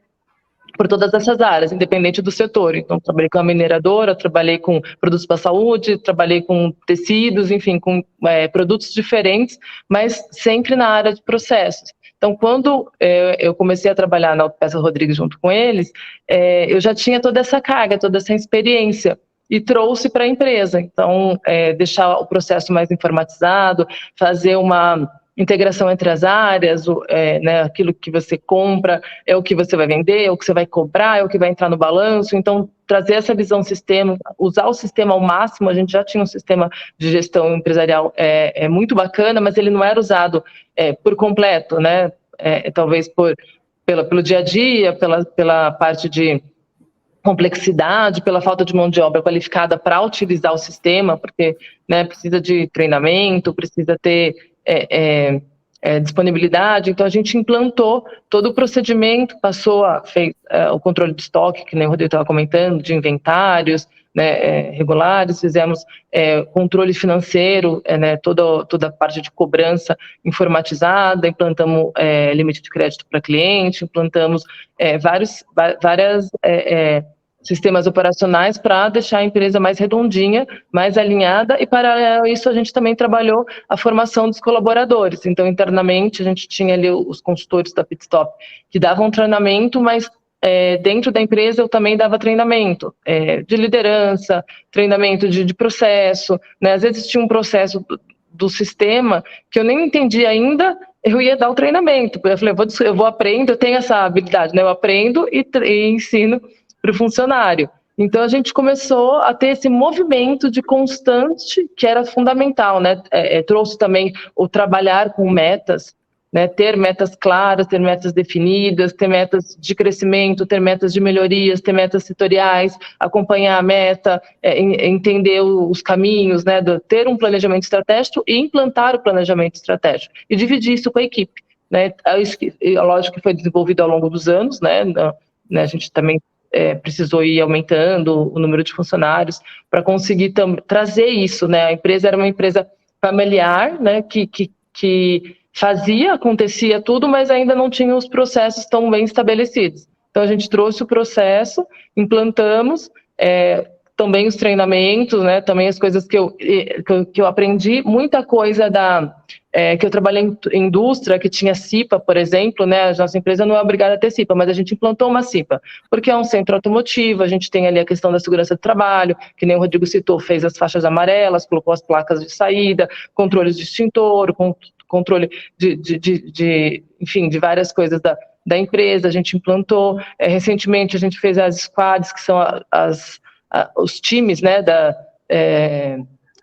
por todas essas áreas, independente do setor. Então, trabalhei com a mineradora, trabalhei com produtos para a saúde, trabalhei com tecidos, enfim, com produtos diferentes, mas sempre na área de processos. Então, quando eu comecei a trabalhar na Autopeças Rodrigues junto com eles, eu já tinha toda essa carga, toda essa experiência, e trouxe para a empresa. Então, deixar o processo mais informatizado, fazer uma integração entre as áreas, né, aquilo que você compra é o que você vai vender, é o que você vai cobrar, é o que vai entrar no balanço. Então, trazer essa visão sistema, usar o sistema ao máximo. A gente já tinha um sistema de gestão empresarial muito bacana, mas ele não era usado por completo, né? Talvez pelo dia a dia, pela parte de complexidade, pela falta de mão de obra qualificada para utilizar o sistema, porque, né, precisa de treinamento, precisa ter disponibilidade. Então, a gente implantou todo o procedimento, fez o controle de estoque, que nem o Rodrigo estava comentando, de inventários, né, regulares, fizemos controle financeiro, né, toda a parte de cobrança informatizada, implantamos limite de crédito para cliente, implantamos várias sistemas operacionais para deixar a empresa mais redondinha, mais alinhada, e para isso a gente também trabalhou a formação dos colaboradores. Então, internamente, a gente tinha ali os consultores da Pitstop que davam treinamento, mas dentro da empresa eu também dava treinamento de liderança, treinamento de processo, né? Às vezes tinha um processo do sistema que eu nem entendi ainda, eu ia dar o treinamento, eu falei, eu vou aprender, eu tenho essa habilidade, né? Eu aprendo e ensino para o funcionário. Então, a gente começou a ter esse movimento de constante que era fundamental, né? Trouxe também o trabalhar com metas, né? Ter metas claras, ter metas definidas, ter metas de crescimento, ter metas de melhorias, ter metas setoriais, acompanhar a meta, entender os caminhos, né? Ter um planejamento estratégico e implantar o planejamento estratégico e dividir isso com a equipe, né? Lógico que foi desenvolvido ao longo dos anos, né? A gente também precisou ir aumentando o número de funcionários para conseguir trazer isso, né? A empresa era uma empresa familiar, né? Que acontecia tudo, mas ainda não tinha os processos tão bem estabelecidos. Então, a gente trouxe o processo, implantamos também os treinamentos, né? Também as coisas que eu aprendi, muita coisa que eu trabalhei em indústria, que tinha CIPA, por exemplo, né? A nossa empresa não é obrigada a ter CIPA, mas a gente implantou uma CIPA, porque é um centro automotivo, a gente tem ali a questão da segurança do trabalho, que nem o Rodrigo citou, fez as faixas amarelas, colocou as placas de saída, controles de extintor, controle enfim, de várias coisas da empresa, a gente implantou. Recentemente a gente fez as squads, que são os times, né,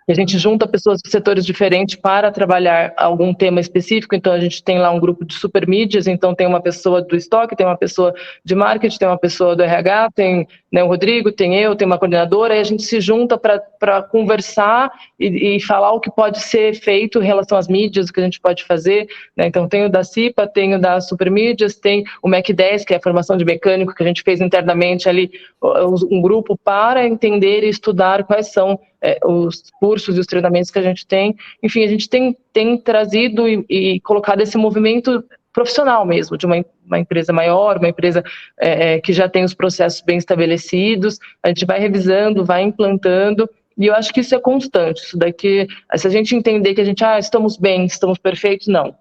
a gente junta pessoas de setores diferentes para trabalhar algum tema específico. Então, a gente tem lá um grupo de super mídias, então tem uma pessoa do estoque, tem uma pessoa de marketing, tem uma pessoa do RH, tem, né, o Rodrigo, tem eu, tem uma coordenadora, e a gente se junta para conversar e falar o que pode ser feito em relação às mídias, o que a gente pode fazer, né? Então, tem o da CIPA, tem o da super mídias, tem o MEC 10, que é a formação de mecânico, que a gente fez internamente ali, um grupo para entender e estudar quais são os cursos e os treinamentos que a gente tem. Enfim, a gente tem trazido e colocado esse movimento profissional mesmo, de uma empresa maior, uma empresa que já tem os processos bem estabelecidos. A gente vai revisando, vai implantando, e eu acho que isso é constante. Isso daqui, se a gente entender que a gente, estamos bem, estamos perfeitos, não.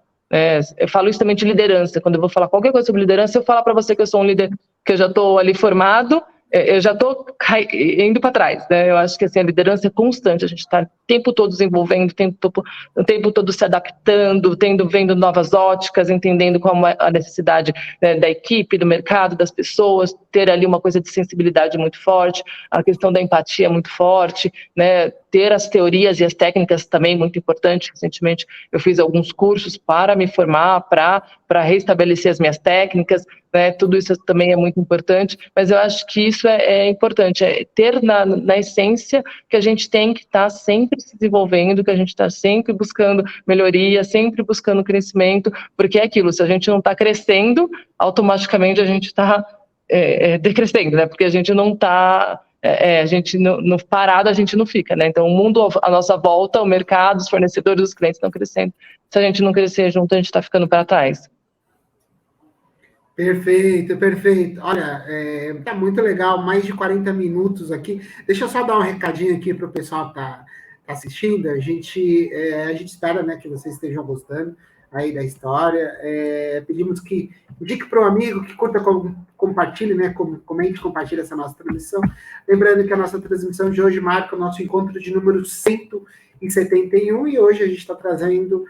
Eu falo isso também de liderança. Quando eu vou falar qualquer coisa sobre liderança, eu falo para você que eu sou um líder, que eu já estou ali formado, eu já estou indo para trás, né? Eu acho que assim, a liderança é constante, a gente está o tempo todo desenvolvendo, o tempo todo se adaptando, vendo novas óticas, entendendo qual é a necessidade, né, da equipe, do mercado, das pessoas, ter ali uma coisa de sensibilidade muito forte, a questão da empatia muito forte, né? ter as teorias e as técnicas também muito importante. Recentemente eu fiz alguns cursos para me formar, para restabelecer as minhas técnicas, né? Tudo isso também é muito importante, mas eu acho que isso é importante, é ter na essência que a gente tem que estar sempre se desenvolvendo, que a gente está sempre buscando melhoria, sempre buscando crescimento, porque é aquilo, se a gente não está crescendo, automaticamente a gente está decrescendo, né? Porque a gente não está... a gente no parado a gente não fica, né? Então o mundo à nossa volta, o mercado, os fornecedores, os clientes estão crescendo. Se a gente não crescer junto, a gente está ficando para trás. Perfeito, perfeito. Olha, tá muito legal, mais de 40 minutos aqui. Deixa eu só dar um recadinho aqui para o pessoal que tá assistindo. A gente espera, né, que vocês estejam gostando aí da história. Pedimos que indique para um amigo, que curta, compartilhe, né, comente, compartilhe essa nossa transmissão. Lembrando que a nossa transmissão de hoje marca o nosso encontro de número 171, e hoje a gente está trazendo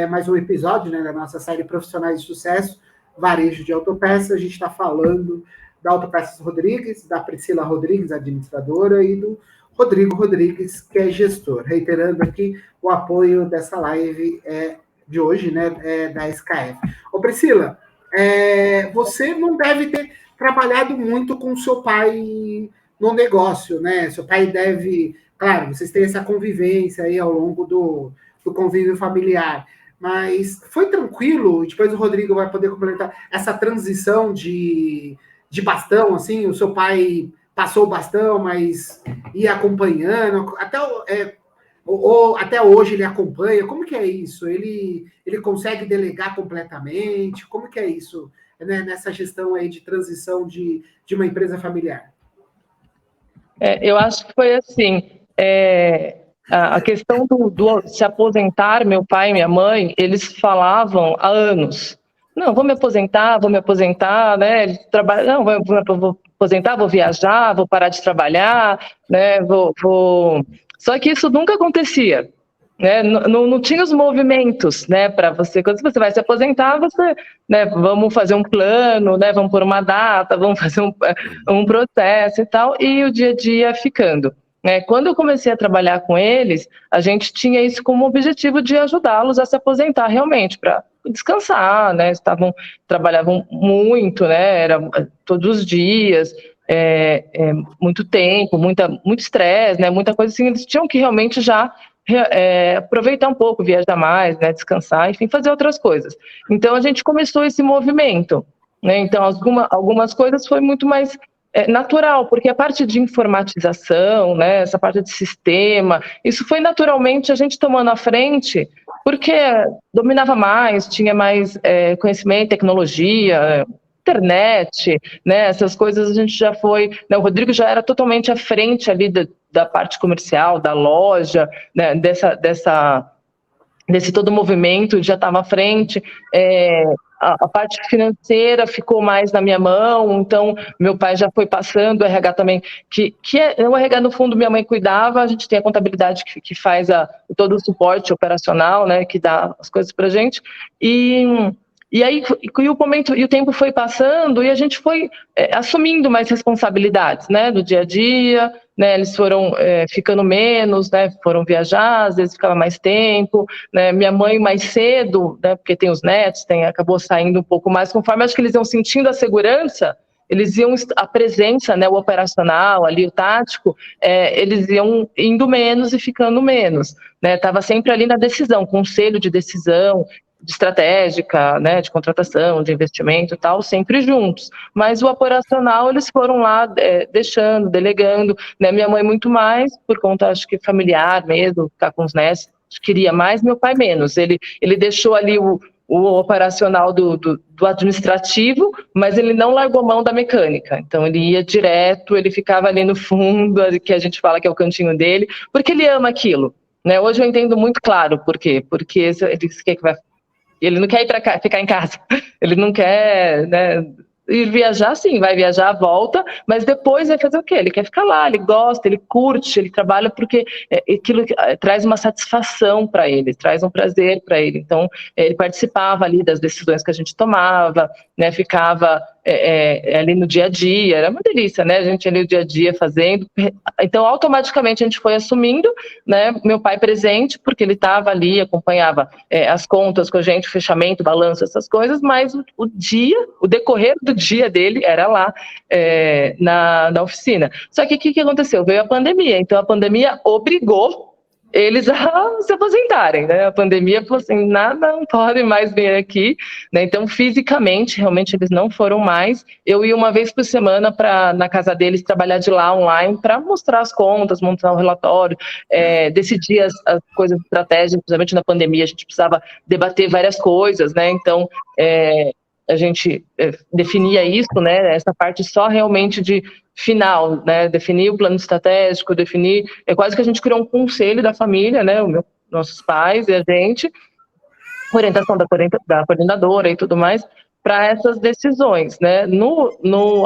mais um episódio, né, da nossa série Profissionais de Sucesso, Varejo de Autopeças. A gente está falando da Autopeças Rodrigues, da Priscila Rodrigues, administradora, e do Rodrigo Rodrigues, que é gestor. Reiterando aqui o apoio dessa live de hoje, né, da SKF. Ô Priscila, você não deve ter trabalhado muito com seu pai no negócio, né? Seu pai deve... Claro, vocês têm essa convivência aí ao longo do convívio familiar, mas foi tranquilo? Depois o Rodrigo vai poder complementar essa transição de bastão, assim, o seu pai passou o bastão, mas ia acompanhando, até hoje ele acompanha. Como que é isso? Ele consegue delegar completamente? Como que é isso, né, nessa gestão aí de transição de uma empresa familiar? Eu acho que foi assim... A questão do se aposentar, meu pai e minha mãe, eles falavam há anos: não, vou me aposentar, né? Eles trabalham, não, vou aposentar, vou viajar, vou parar de trabalhar, né? Vou... Só que isso nunca acontecia, né? Não tinha os movimentos, né? Para você, quando você vai se aposentar, você, né? Vamos fazer um plano, né? Vamos pôr uma data, vamos fazer um processo e tal, e o dia a dia ficando. Quando eu comecei a trabalhar com eles, a gente tinha isso como objetivo de ajudá-los a se aposentar realmente, para descansar, né? Trabalhavam muito, né? Era todos os dias, muito tempo, muito estresse, né? Muita coisa assim. Eles tinham que realmente já aproveitar um pouco, viajar mais, né? Descansar, enfim, fazer outras coisas. Então a gente começou esse movimento, né? Então algumas coisas foi muito mais natural, porque a parte de informatização, né, essa parte de sistema, isso foi naturalmente a gente tomando à frente, porque dominava mais, tinha mais conhecimento, tecnologia, internet, né, essas coisas a gente já foi, né, o Rodrigo já era totalmente à frente ali da parte comercial, da loja, né, desse todo movimento, já estava à frente. A parte financeira ficou mais na minha mão, então meu pai já foi passando, o RH também, o RH no fundo minha mãe cuidava, a gente tem a contabilidade que faz todo o suporte operacional, né, que dá as coisas pra gente, e aí o tempo foi passando e a gente foi assumindo mais responsabilidades, né, do dia a dia, né, eles foram ficando menos, né, foram viajar, às vezes ficava mais tempo, né, minha mãe mais cedo, né, porque tem os netos, acabou saindo um pouco mais, conforme acho que eles iam sentindo a segurança, eles iam, a presença, né, o operacional, ali o tático, eles iam indo menos e ficando menos, né, estava sempre ali na decisão, conselho de decisão, de estratégica, né, de contratação, de investimento e tal, sempre juntos. Mas o operacional, eles foram lá deixando, delegando, né, minha mãe muito mais, por conta, acho que familiar mesmo, ficar com os netos, queria mais, meu pai menos. Ele deixou ali o operacional do administrativo, mas ele não largou mão da mecânica. Então, ele ia direto, ele ficava ali no fundo, que a gente fala que é o cantinho dele, porque ele ama aquilo. Né? Hoje eu entendo muito claro por quê. Porque ele não quer ficar em casa, ele não quer, né, ir viajar, sim, vai viajar, volta, mas depois vai fazer o quê? Ele quer ficar lá, ele gosta, ele curte, ele trabalha porque aquilo traz uma satisfação para ele, traz um prazer para ele. Então, ele participava ali das decisões que a gente tomava, né, ficava ali no dia a dia, era uma delícia, né? A gente ali no dia a dia fazendo. Então, automaticamente a gente foi assumindo, né? Meu pai presente, porque ele estava ali, acompanhava as contas com a gente, fechamento, balanço, essas coisas, mas o decorrer do dia dele era lá na oficina. Só que o que aconteceu? Veio a pandemia, então a pandemia obrigou eles a se aposentarem, né? A pandemia falou assim, nada, não podem mais vir aqui, né? Então, fisicamente, realmente, eles não foram mais. Eu ia uma vez por semana na casa deles, trabalhar de lá online, para mostrar as contas, montar o relatório, decidir as coisas estratégicas, principalmente na pandemia, a gente precisava debater várias coisas, né? Então, a gente definia isso, né? Essa parte só realmente de final, né? Definir o plano estratégico, definir. É quase que a gente criou um conselho da família, né? Nossos pais e a gente, orientação da coordenadora e tudo mais, para essas decisões, né?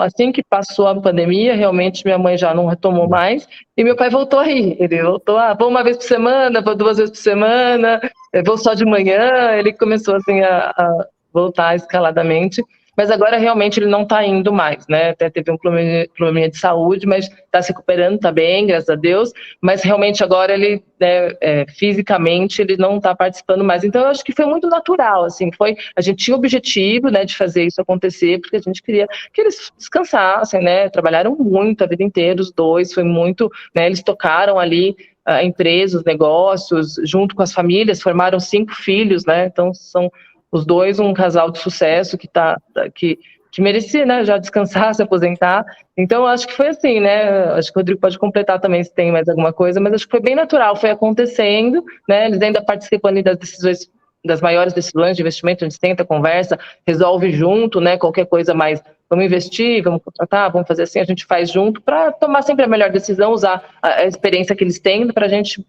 Assim que passou a pandemia, realmente minha mãe já não retomou mais, e meu pai voltou aí. Ele voltou, vou uma vez por semana, vou 2 vezes por semana, vou só de manhã. Ele começou assim a voltar escaladamente, mas agora realmente ele não está indo mais, né? Até teve um probleminha de saúde, mas está se recuperando, está bem, graças a Deus, mas realmente agora ele, né, fisicamente, ele não está participando mais. Então eu acho que foi muito natural, assim, a gente tinha o objetivo, né, de fazer isso acontecer, porque a gente queria que eles descansassem, né? Trabalharam muito a vida inteira, os dois, foi muito, né? Eles tocaram ali a empresa, os negócios, junto com as famílias, formaram 5 filhos, né? Então são os dois um casal de sucesso que merecia, né, já descansar, se aposentar. Então, acho que foi assim, né? Acho que o Rodrigo pode completar também se tem mais alguma coisa, mas acho que foi bem natural, foi acontecendo, né? Eles ainda participam ali das decisões, das maiores decisões de investimento, a gente senta, conversa, resolve junto, né? Qualquer coisa mais, vamos investir, vamos contratar, vamos fazer assim, a gente faz junto para tomar sempre a melhor decisão, usar a experiência que eles têm para a gente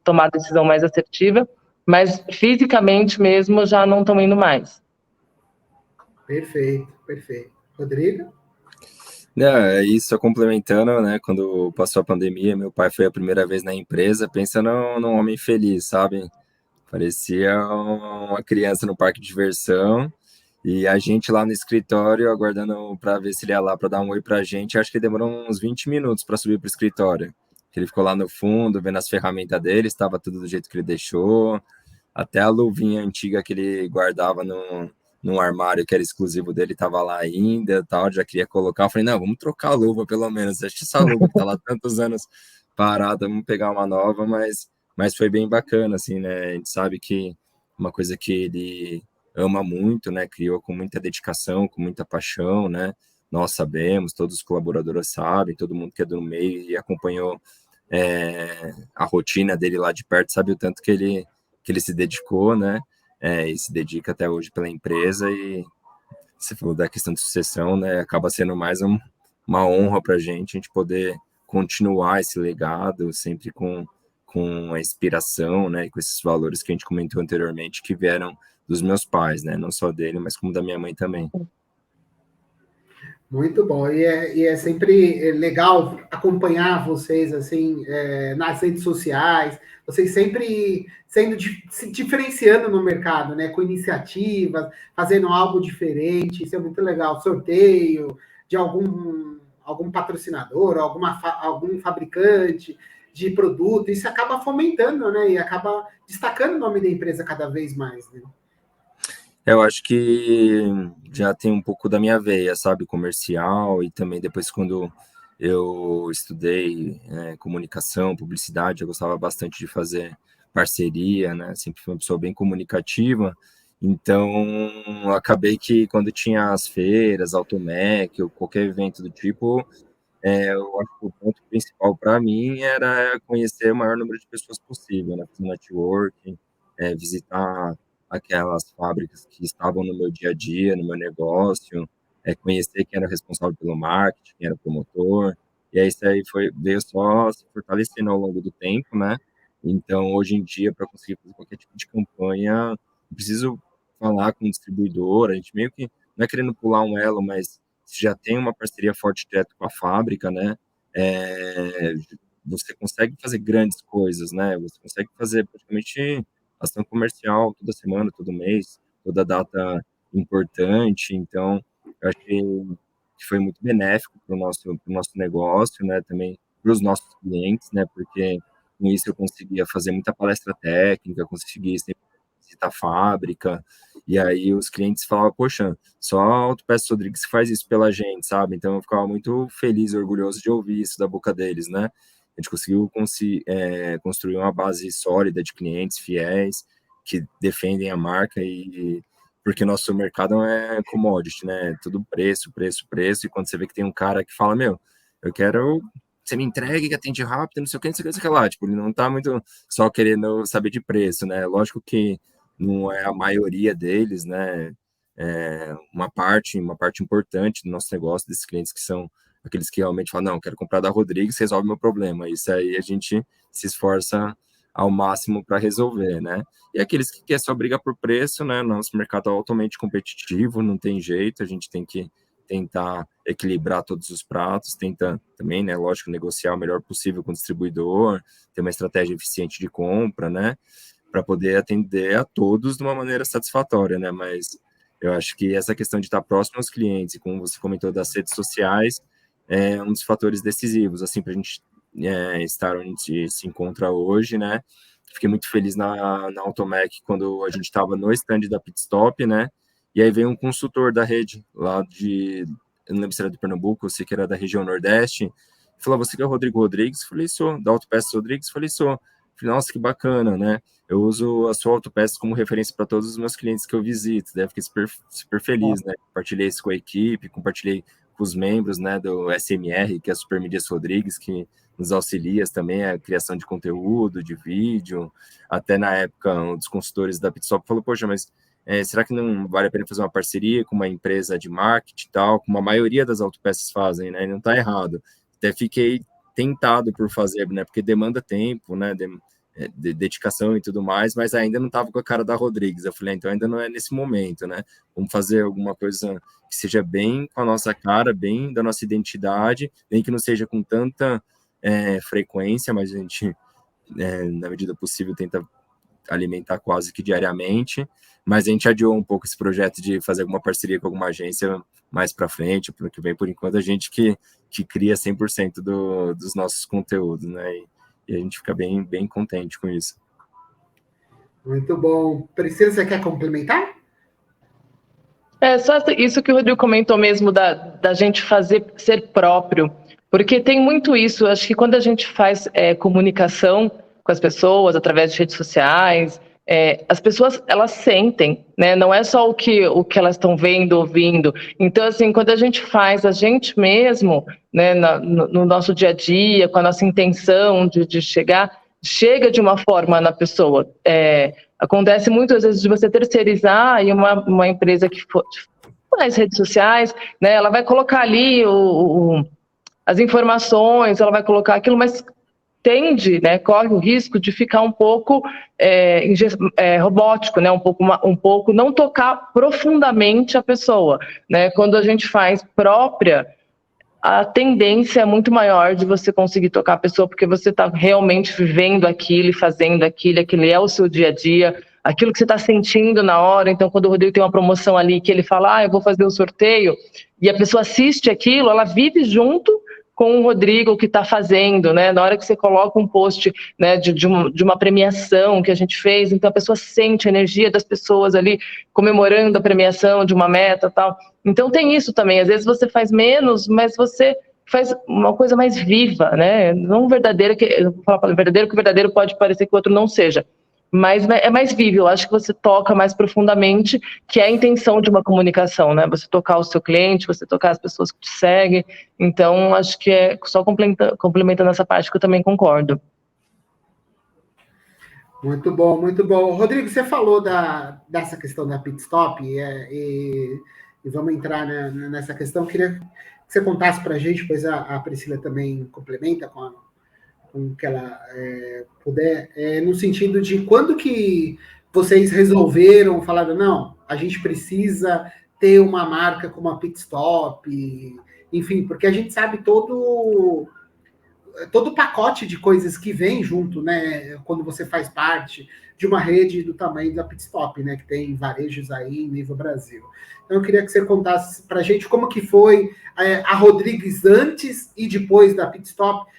tomar a decisão mais assertiva. Mas fisicamente mesmo já não estão indo mais. Perfeito, perfeito. Rodrigo? Não, é isso, complementando, né? Quando passou a pandemia, meu pai foi a primeira vez na empresa, pensa num homem feliz, sabe? Parecia uma criança no parque de diversão. E a gente lá no escritório, aguardando para ver se ele ia lá para dar um oi para a gente. Acho que demorou uns 20 minutos para subir para o escritório. Ele ficou lá no fundo, vendo as ferramentas dele, estava tudo do jeito que ele deixou. Até a luvinha antiga que ele guardava num armário que era exclusivo dele estava lá ainda, tal, já queria colocar. Eu falei, não, vamos trocar a luva pelo menos. Acho que essa luva que está lá tantos anos parada, vamos pegar uma nova, mas foi bem bacana, assim, né? A gente sabe que uma coisa que ele ama muito, né? Criou com muita dedicação, com muita paixão, né? Nós sabemos, todos os colaboradores sabem, todo mundo que é do meio e acompanhou a rotina dele lá de perto, sabe o tanto que ele se dedicou, né? E se dedica até hoje pela empresa. E você falou da questão de sucessão, né? Acaba sendo mais uma honra para a gente poder continuar esse legado, sempre com a inspiração, né? E com esses valores que a gente comentou anteriormente, que vieram dos meus pais, né? Não só dele, mas como da minha mãe também. Muito bom, e é sempre legal acompanhar vocês assim nas redes sociais, vocês sempre se diferenciando no mercado, né? Com iniciativas, fazendo algo diferente, isso é muito legal. Sorteio de algum patrocinador, algum fabricante de produto, isso acaba fomentando, né? E acaba destacando o nome da empresa cada vez mais, né? Eu acho que já tem um pouco da minha veia, sabe, comercial, e também depois quando eu estudei comunicação, publicidade, eu gostava bastante de fazer parceria, né, sempre fui uma pessoa bem comunicativa, então acabei que quando tinha as feiras, Automec, ou qualquer evento do tipo, eu acho que o ponto principal para mim era conhecer o maior número de pessoas possível, né, fazer networking, visitar aquelas fábricas que estavam no meu dia a dia, no meu negócio, conhecer quem era o responsável pelo marketing, quem era o promotor, e aí isso aí veio só se fortalecendo ao longo do tempo, né? Então, hoje em dia, para conseguir fazer qualquer tipo de campanha, eu preciso falar com o distribuidor, a gente meio que, não é querendo pular um elo, mas se já tem uma parceria forte direto com a fábrica, né? É, você consegue fazer grandes coisas, né? Você consegue fazer praticamente ação comercial toda semana, todo mês, toda data importante. Então, Eu achei que foi muito benéfico para o nosso negócio, né, também para os nossos clientes, né, porque com isso eu conseguia fazer muita palestra técnica, conseguia sempre visitar a fábrica, e aí os clientes falavam, poxa, só a Autopeças Rodrigues faz isso pela gente, sabe? Então eu ficava muito feliz e orgulhoso de ouvir isso da boca deles, né? A gente conseguiu construir uma base sólida de clientes fiéis que defendem a marca e porque nosso mercado não é commodity, né? Tudo preço, preço, preço. E quando você vê que tem um cara que fala, meu, eu quero você me entregue, que atende rápido, não sei o que, não sei o que, não sei o que lá. Tipo, ele não tá muito só querendo saber de preço, né? Lógico que não é a maioria deles, né? É uma parte importante do nosso negócio, desses clientes que são aqueles que realmente falam, não, quero comprar da Rodrigues, resolve meu problema. Isso aí a gente se esforça ao máximo para resolver, né? E aqueles que querem só briga por preço, né? Nosso mercado é altamente competitivo, não tem jeito, a gente tem que tentar equilibrar todos os pratos, tenta também, né, lógico, negociar o melhor possível com o distribuidor, ter uma estratégia eficiente de compra, né, para poder atender a todos de uma maneira satisfatória, né, mas eu acho que essa questão de estar próximo aos clientes, e como você comentou das redes sociais, é um dos fatores decisivos, assim, para a gente estar onde a gente se encontra hoje, né, fiquei muito feliz na Automec quando a gente estava no stand da Pitstop, né, e aí veio um consultor da rede lá eu não lembro se era de Pernambuco, eu sei que era da região Nordeste, falou, você que é o Rodrigo Rodrigues? Falei, sou. Da Autopeças Rodrigues? Falei, sou. Falei, nossa, que bacana, né? Eu uso a sua Autopeças como referência para todos os meus clientes que eu visito, né? Fiquei super, super feliz, né? Compartilhei isso com a equipe, compartilhei com os membros, né, do SMR, que é a Super Mídias Rodrigues, que nos auxilia também a criação de conteúdo, de vídeo, até na época um dos consultores da Pitstop falou, poxa, mas será que não vale a pena fazer uma parceria com uma empresa de marketing e tal, como a maioria das autopeças fazem, né? E não está errado. Até fiquei tentado por fazer, né? Porque demanda tempo, né? Dedicação e tudo mais, mas ainda não estava com a cara da Rodrigues. Eu falei, então ainda não é nesse momento, né? Vamos fazer alguma coisa que seja bem com a nossa cara, bem da nossa identidade, nem que não seja com tanta frequência, mas a gente, na medida possível, tenta alimentar quase que diariamente, mas a gente adiou um pouco esse projeto de fazer alguma parceria com alguma agência mais para frente, para o que vem, por enquanto, a gente que cria 100% dos nossos conteúdos, né? E a gente fica bem, bem contente com isso. Muito bom. Priscila, você quer complementar? Só isso que o Rodrigo comentou mesmo da gente fazer ser próprio, porque tem muito isso, acho que quando a gente faz comunicação com as pessoas através de redes sociais, as pessoas elas sentem, né? Não é só o que elas estão vendo, ouvindo. Então, assim, quando a gente faz a gente mesmo, né, no nosso dia a dia, com a nossa intenção de chega de uma forma na pessoa. Acontece muitas vezes de você terceirizar e uma empresa que faz redes sociais, né, ela vai colocar ali as informações, ela vai colocar aquilo, mas tende, né, corre o risco de ficar um pouco robótico, né, um pouco não tocar profundamente a pessoa, né? Quando a gente faz própria, a tendência é muito maior de você conseguir tocar a pessoa, porque você está realmente vivendo aquilo e fazendo aquilo é o seu dia a dia, aquilo que você está sentindo na hora. Então, quando o Rodrigo tem uma promoção ali, que ele fala, eu vou fazer o sorteio, e a pessoa assiste aquilo, ela vive junto com o Rodrigo que está fazendo, né? Na hora que você coloca um post, né, de uma premiação que a gente fez, então a pessoa sente a energia das pessoas ali comemorando a premiação de uma meta e tal. Então tem isso também, às vezes você faz menos, mas você faz uma coisa mais viva, né? Não verdadeira, eu vou falar verdadeiro, que o verdadeiro pode parecer que o outro não seja, mas é mais vivo. Eu acho que você toca mais profundamente, que é a intenção de uma comunicação, né? Você tocar o seu cliente, você tocar as pessoas que te seguem. Então, acho que só complementando essa parte que eu também concordo. Muito bom, muito bom. Rodrigo, você falou dessa questão da Pitstop e vamos entrar nessa questão. Queria que você contasse para a gente, pois a Priscila também complementa com o que ela puder, no sentido de quando que vocês resolveram, falaram, não, a gente precisa ter uma marca como a Pitstop, enfim, porque a gente sabe todo todo o pacote de coisas que vem junto, né? Quando você faz parte de uma rede do tamanho da Pitstop, né? Que tem varejos aí em nível Brasil. Então, eu queria que você contasse para a gente como que foi a Rodrigues antes e depois da Pitstop.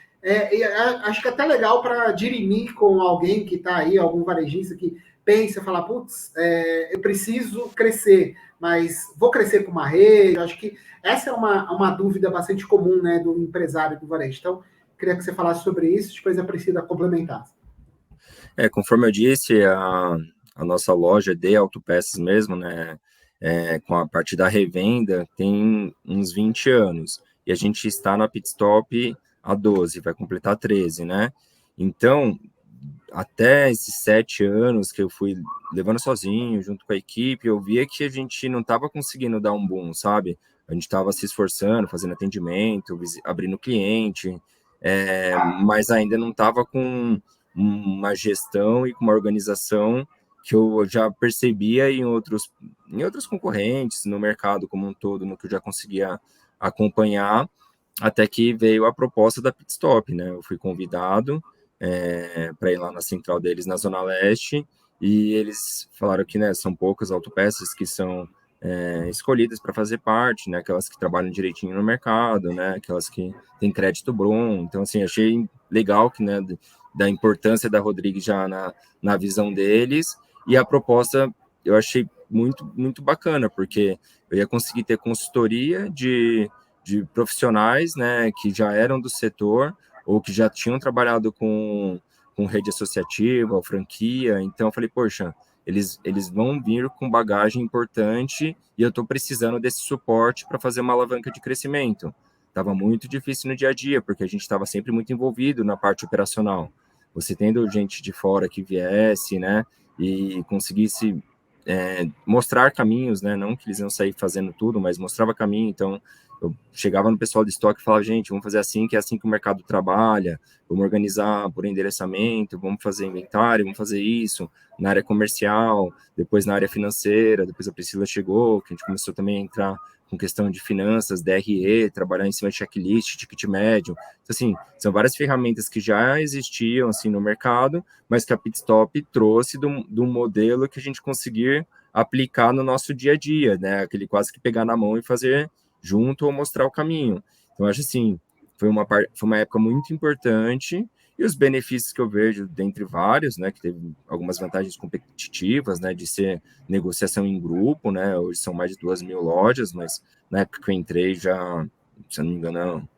Acho que é até legal para dirimir com alguém que está aí, algum varejista que pensa, fala, putz, eu preciso crescer, mas vou crescer com uma rede. Acho que essa é uma dúvida bastante comum, né, do empresário do varejo. Então, queria que você falasse sobre isso, depois a Priscila complementasse. Conforme eu disse, a nossa loja de autopeças mesmo, né, com a parte da revenda, tem uns 20 anos. E a gente está na Pitstop há 12, vai completar 13, né? Então, até esses 7 anos que eu fui levando sozinho, junto com a equipe, eu via que a gente não estava conseguindo dar um boom, sabe? A gente estava se esforçando, fazendo atendimento, abrindo cliente, mas ainda não estava com uma gestão e com uma organização que eu já percebia em outros concorrentes, no mercado como um todo, no que eu já conseguia acompanhar, até que veio a proposta da Pitstop, né? Eu fui convidado para ir lá na central deles na Zona Leste, e eles falaram que, né, são poucas autopeças que são escolhidas para fazer parte, né? Aquelas que trabalham direitinho no mercado, né? Aquelas que têm crédito bom. Então, assim, achei legal que, né, da importância da Rodrigues já na visão deles, e a proposta eu achei muito, muito bacana, porque eu ia conseguir ter consultoria de profissionais, né, que já eram do setor, ou que já tinham trabalhado com rede associativa, ou franquia. Então, eu falei, poxa, eles vão vir com bagagem importante, e eu estou precisando desse suporte para fazer uma alavanca de crescimento. Estava muito difícil no dia a dia, porque a gente estava sempre muito envolvido na parte operacional. Você tendo gente de fora que viesse, né, e conseguisse mostrar caminhos, né, não que eles iam sair fazendo tudo, mas mostrava caminho. Então, eu chegava no pessoal de estoque e falava, gente, vamos fazer assim, que é assim que o mercado trabalha, vamos organizar por endereçamento, vamos fazer inventário, vamos fazer isso na área comercial, depois na área financeira. Depois a Priscila chegou, que a gente começou também a entrar com questão de finanças, DRE, trabalhar em cima de checklist, ticket médio. Então, assim, são várias ferramentas que já existiam, assim, no mercado, mas que a Pitstop trouxe do modelo que a gente conseguir aplicar no nosso dia a dia, né? Aquele quase que pegar na mão e fazer junto ou mostrar o caminho. Então, acho assim, foi uma época muito importante, e os benefícios que eu vejo, dentre vários, né, que teve algumas vantagens competitivas, né, de ser negociação em grupo, né, hoje são mais de 2.000 lojas, mas na época que eu entrei já, se eu não me engano,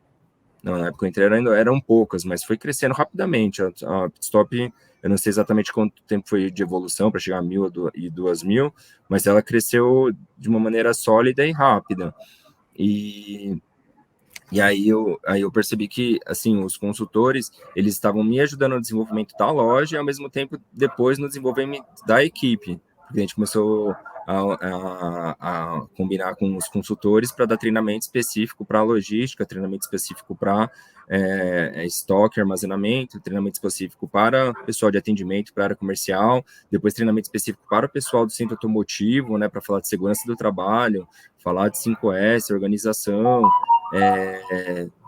não, na época que eu entrei eram poucas, mas foi crescendo rapidamente. A Pitstop, eu não sei exatamente quanto tempo foi de evolução para chegar a 1.000 e 2.000, mas ela cresceu de uma maneira sólida e rápida. E aí eu percebi que, assim, os consultores, eles estavam me ajudando no desenvolvimento da loja, e ao mesmo tempo, depois, no desenvolvimento da equipe. Porque a gente começou a combinar com os consultores para dar treinamento específico para logística, treinamento específico para estoque, armazenamento, treinamento específico para pessoal de atendimento, para a área comercial, depois treinamento específico para o pessoal do centro automotivo, né, para falar de segurança do trabalho, falar de 5S, organização,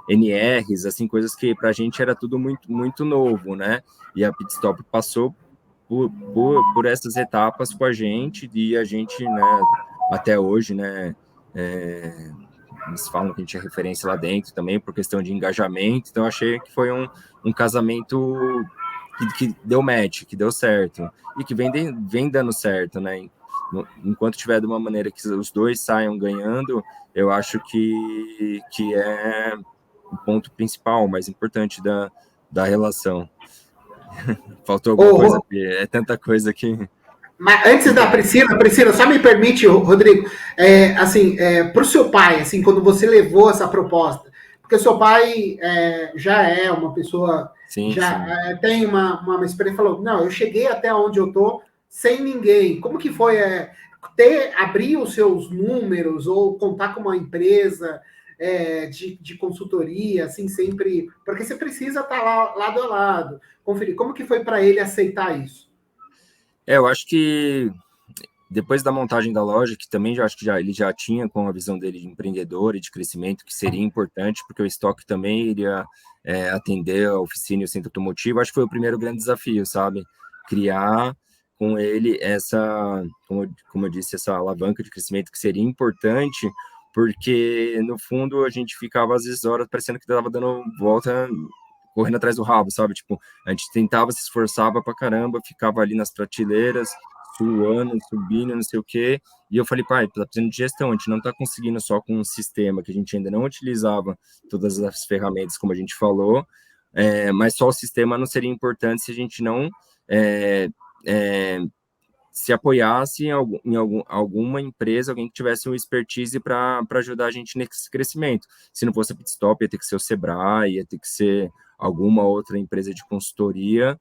NRs, assim, coisas que para a gente era tudo muito, muito novo, né? E a Pitstop passou por essas etapas com a gente, e a gente, né, até hoje, né, eles falam que a gente é referência lá dentro também, por questão de engajamento. Então, achei que foi um casamento que deu match, que deu certo, e que vem dando certo, né? Enquanto tiver de uma maneira que os dois saiam ganhando, eu acho que é o ponto principal, mais importante da relação. Faltou alguma coisa? É tanta coisa que... Mas antes da Priscila, só me permite, Rodrigo, para o seu pai, assim, quando você levou essa proposta, porque o seu pai já é uma pessoa, sim. Tem uma experiência, falou, não, eu cheguei até onde eu tô sem ninguém. Como que foi abrir os seus números ou contar com uma empresa de consultoria, assim, sempre, porque você precisa estar lá lado a lado, conferir. Como que foi para ele aceitar isso? Eu acho que depois da montagem da loja, que também acho que ele já tinha com a visão dele de empreendedor e de crescimento, que seria importante, porque o estoque também iria atender a oficina e o centro automotivo, acho que foi o primeiro grande desafio, sabe? Criar com ele essa, como eu disse, essa alavanca de crescimento que seria importante, porque no fundo a gente ficava às vezes horas parecendo que estava dando volta, correndo atrás do rabo, sabe? Tipo, a gente tentava, se esforçava pra caramba, ficava ali nas prateleiras, suando, subindo, não sei o quê, e eu falei, pai, tá precisando de gestão, a gente não tá conseguindo só com um sistema que a gente ainda não utilizava todas as ferramentas, como a gente falou, mas só o sistema não seria importante se a gente não se apoiasse em alguma empresa, alguém que tivesse uma expertise para ajudar a gente nesse crescimento. Se não fosse a Pitstop, ia ter que ser o Sebrae, ia ter que ser alguma outra empresa de consultoria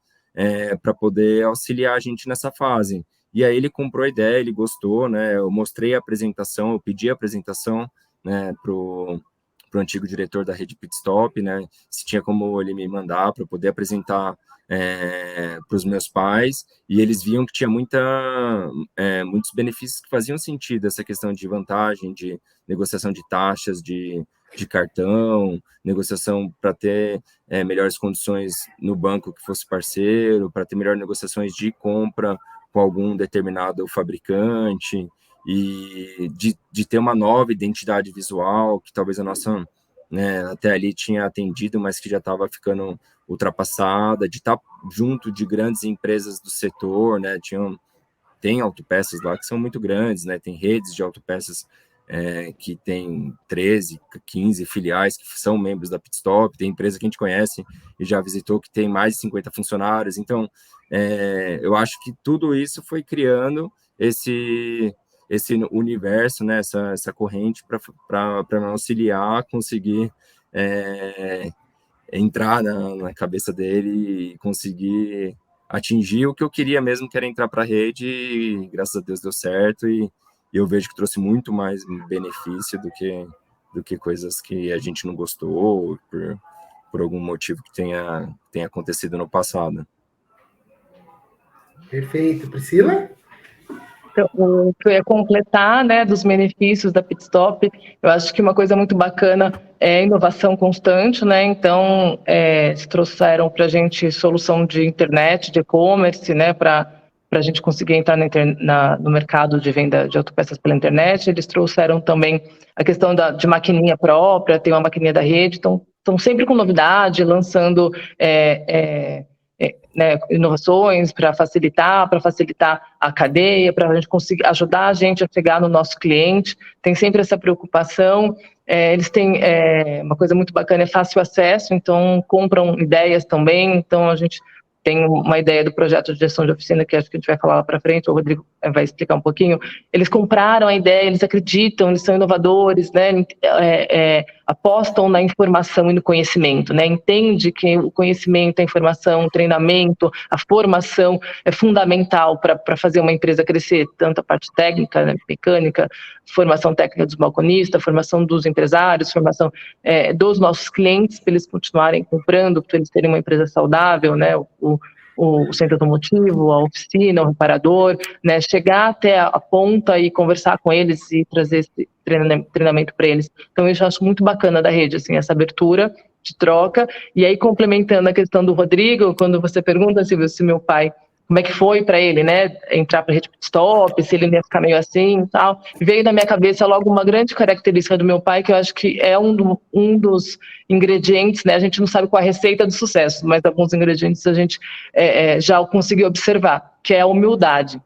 para poder auxiliar a gente nessa fase. E aí ele comprou a ideia, ele gostou, né? Eu mostrei a apresentação, eu pedi a apresentação, né, para o antigo diretor da rede Pitstop, né? Se tinha como ele me mandar para eu poder apresentar para os meus pais, e eles viam que tinha muitos benefícios que faziam sentido, essa questão de vantagem, de negociação de taxas, de cartão, negociação para ter melhores condições no banco que fosse parceiro, para ter melhores negociações de compra com algum determinado fabricante, e de ter uma nova identidade visual, que talvez a nossa, né, até ali tinha atendido, mas que já estava ficando ultrapassada, de estar junto de grandes empresas do setor, né? Tem autopeças lá que são muito grandes, né? Tem redes de autopeças que tem 13, 15 filiais que são membros da Pitstop, tem empresa que a gente conhece e já visitou que tem mais de 50 funcionários. Então, eu acho que tudo isso foi criando esse universo, né? Essa corrente para auxiliar a conseguir entrar na cabeça dele e conseguir atingir o que eu queria mesmo, que era entrar para a rede, e graças a Deus deu certo, e eu vejo que trouxe muito mais benefício do que coisas que a gente não gostou, por algum motivo que tenha acontecido no passado. Perfeito. Priscila? O que eu ia completar, né, dos benefícios da Pitstop, eu acho que uma coisa muito bacana é a inovação constante, né? Então, eles trouxeram para a gente solução de internet, de e-commerce, né, para a gente conseguir entrar no mercado de venda de autopeças pela internet. Eles trouxeram também a questão de maquininha própria, tem uma maquininha da rede, então estão sempre com novidade, lançando né, inovações para facilitar a cadeia, para a gente conseguir ajudar a gente a chegar no nosso cliente. Tem sempre essa preocupação. Eles têm uma coisa muito bacana, é fácil acesso, então compram ideias também. Então a gente tem uma ideia do projeto de gestão de oficina, que acho que a gente vai falar lá para frente, o Rodrigo vai explicar um pouquinho. Eles compraram a ideia, eles acreditam, eles são inovadores, né? Apostam na informação e no conhecimento, né? Entende que o conhecimento, a informação, o treinamento, a formação é fundamental para fazer uma empresa crescer, tanto a parte técnica, né, mecânica, formação técnica dos balconistas, formação dos empresários, formação dos nossos clientes, para eles continuarem comprando, para eles terem uma empresa saudável, né? O centro automotivo, a oficina, o reparador, né, chegar até a ponta e conversar com eles e trazer esse treinamento para eles. Então, eu acho muito bacana da rede, assim, essa abertura de troca. E aí, complementando a questão do Rodrigo, quando você pergunta, Silvio, se meu pai, como é que foi para ele, né, entrar para a rede Pitstop, se ele ia ficar meio assim e tal, veio na minha cabeça logo uma grande característica do meu pai, que eu acho que é um dos ingredientes, né, a gente não sabe qual é a receita do sucesso, mas alguns ingredientes a gente já conseguiu observar, que é a humildade.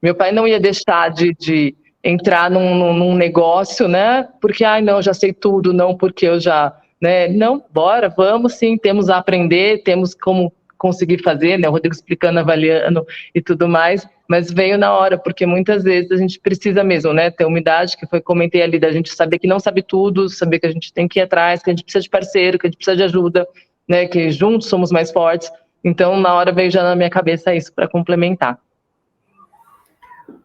Meu pai não ia deixar de entrar num negócio, né, porque, não, eu já sei tudo, não porque eu já, né, não, bora, vamos sim, temos a aprender, temos como conseguir fazer, né, o Rodrigo explicando, avaliando e tudo mais, mas veio na hora, porque muitas vezes a gente precisa mesmo, né, ter humildade, que foi, comentei ali, da gente saber que não sabe tudo, saber que a gente tem que ir atrás, que a gente precisa de parceiro, que a gente precisa de ajuda, né, que juntos somos mais fortes. Então, na hora veio já na minha cabeça isso, para complementar.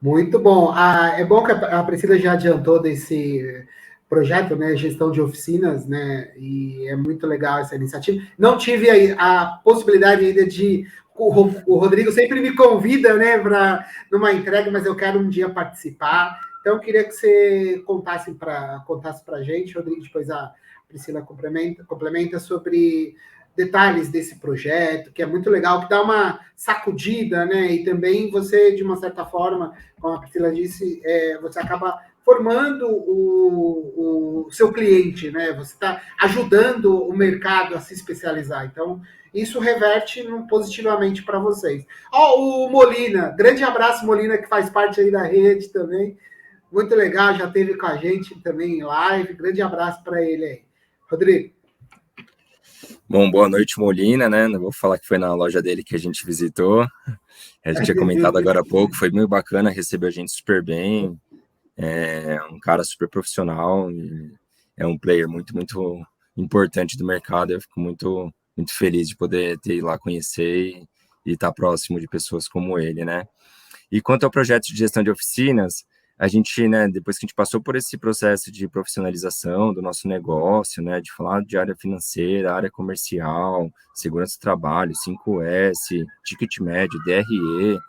Muito bom. É bom que a Priscila já adiantou desse projeto, né, gestão de oficinas, né, e é muito legal essa iniciativa. Não tive a possibilidade ainda de o Rodrigo sempre me convida, né, para numa entrega, mas eu quero um dia participar. Então, eu queria que você contasse para a gente, Rodrigo, depois a Priscila complementa sobre detalhes desse projeto, que é muito legal, que dá uma sacudida, né? E também você, de uma certa forma, como a Priscila disse, você acaba formando o seu cliente, né? Você está ajudando o mercado a se especializar. Então, isso reverte positivamente para vocês. O Molina, grande abraço, Molina, que faz parte aí da rede também. Muito legal, já esteve com a gente também em live. Grande abraço para ele aí. Rodrigo. Bom, boa noite, Molina, né? Não vou falar que foi na loja dele que a gente visitou. A gente tinha comentado agora há pouco, foi muito bacana, recebeu a gente super bem. É um cara super profissional, é um player muito, muito importante do mercado. Eu fico muito, muito feliz de poder ter ido lá conhecer e estar próximo de pessoas como ele, né? E quanto ao projeto de gestão de oficinas, a gente, né, depois que a gente passou por esse processo de profissionalização do nosso negócio, né, de falar de área financeira, área comercial, segurança do trabalho, 5S, ticket médio, DRE,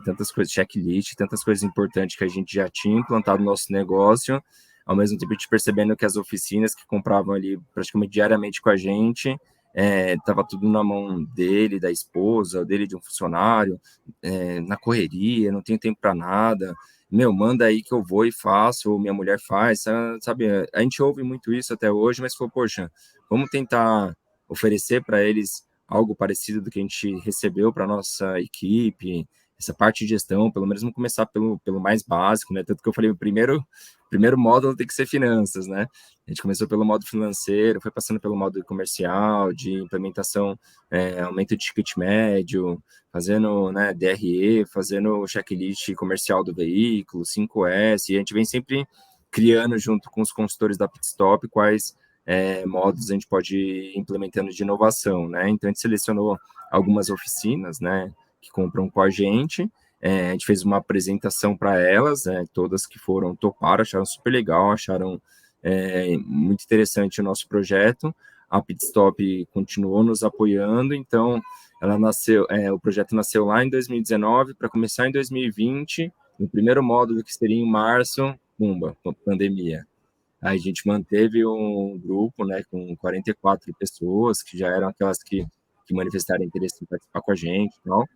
tantas coisas, checklist, tantas coisas importantes que a gente já tinha implantado no nosso negócio, ao mesmo tempo a gente percebendo que as oficinas que compravam ali praticamente diariamente com a gente, estava tudo na mão dele, da esposa, dele de um funcionário, na correria, não tenho tempo para nada, manda aí que eu vou e faço, ou minha mulher faz, sabe? A gente ouve muito isso até hoje, mas falou, poxa, vamos tentar oferecer para eles algo parecido do que a gente recebeu para nossa equipe, essa parte de gestão, pelo menos vamos começar pelo mais básico, né? Tanto que eu falei, o primeiro módulo tem que ser finanças, né? A gente começou pelo módulo financeiro, foi passando pelo módulo comercial, de implementação, aumento de ticket médio, fazendo, né, DRE, fazendo o checklist comercial do veículo, 5S, e a gente vem sempre criando junto com os consultores da Pitstop quais modos a gente pode ir implementando de inovação, né? Então a gente selecionou algumas oficinas, né, que compram com a gente gente fez uma apresentação para elas, todas que foram toparam, acharam super legal, acharam muito interessante o nosso projeto. A Pitstop continuou nos apoiando, então ela nasceu, o projeto nasceu lá em 2019 para começar em 2020, no primeiro módulo que seria em março, pumba, pandemia. Aí a gente manteve um grupo, né, com 44 pessoas, que já eram aquelas que manifestaram interesse em participar com a gente e tal.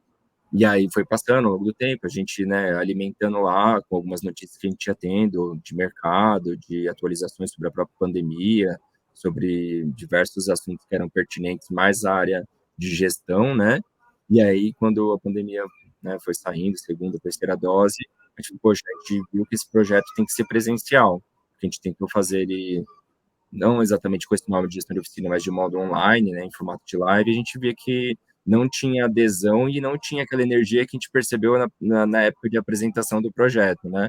E aí foi passando ao longo do tempo, a gente, né, alimentando lá com algumas notícias que a gente ia tendo de mercado, de atualizações sobre a própria pandemia, sobre diversos assuntos que eram pertinentes mais à área de gestão, né? E aí, quando a pandemia, né, foi saindo, segunda, terceira dose, a gente, poxa, a gente viu que esse projeto tem que ser presencial, que a gente tentou fazer ele não exatamente com esse nome de gestão de oficina, mas de modo online, né, em formato de live, a gente via que não tinha adesão e não tinha aquela energia que a gente percebeu na época de apresentação do projeto, né?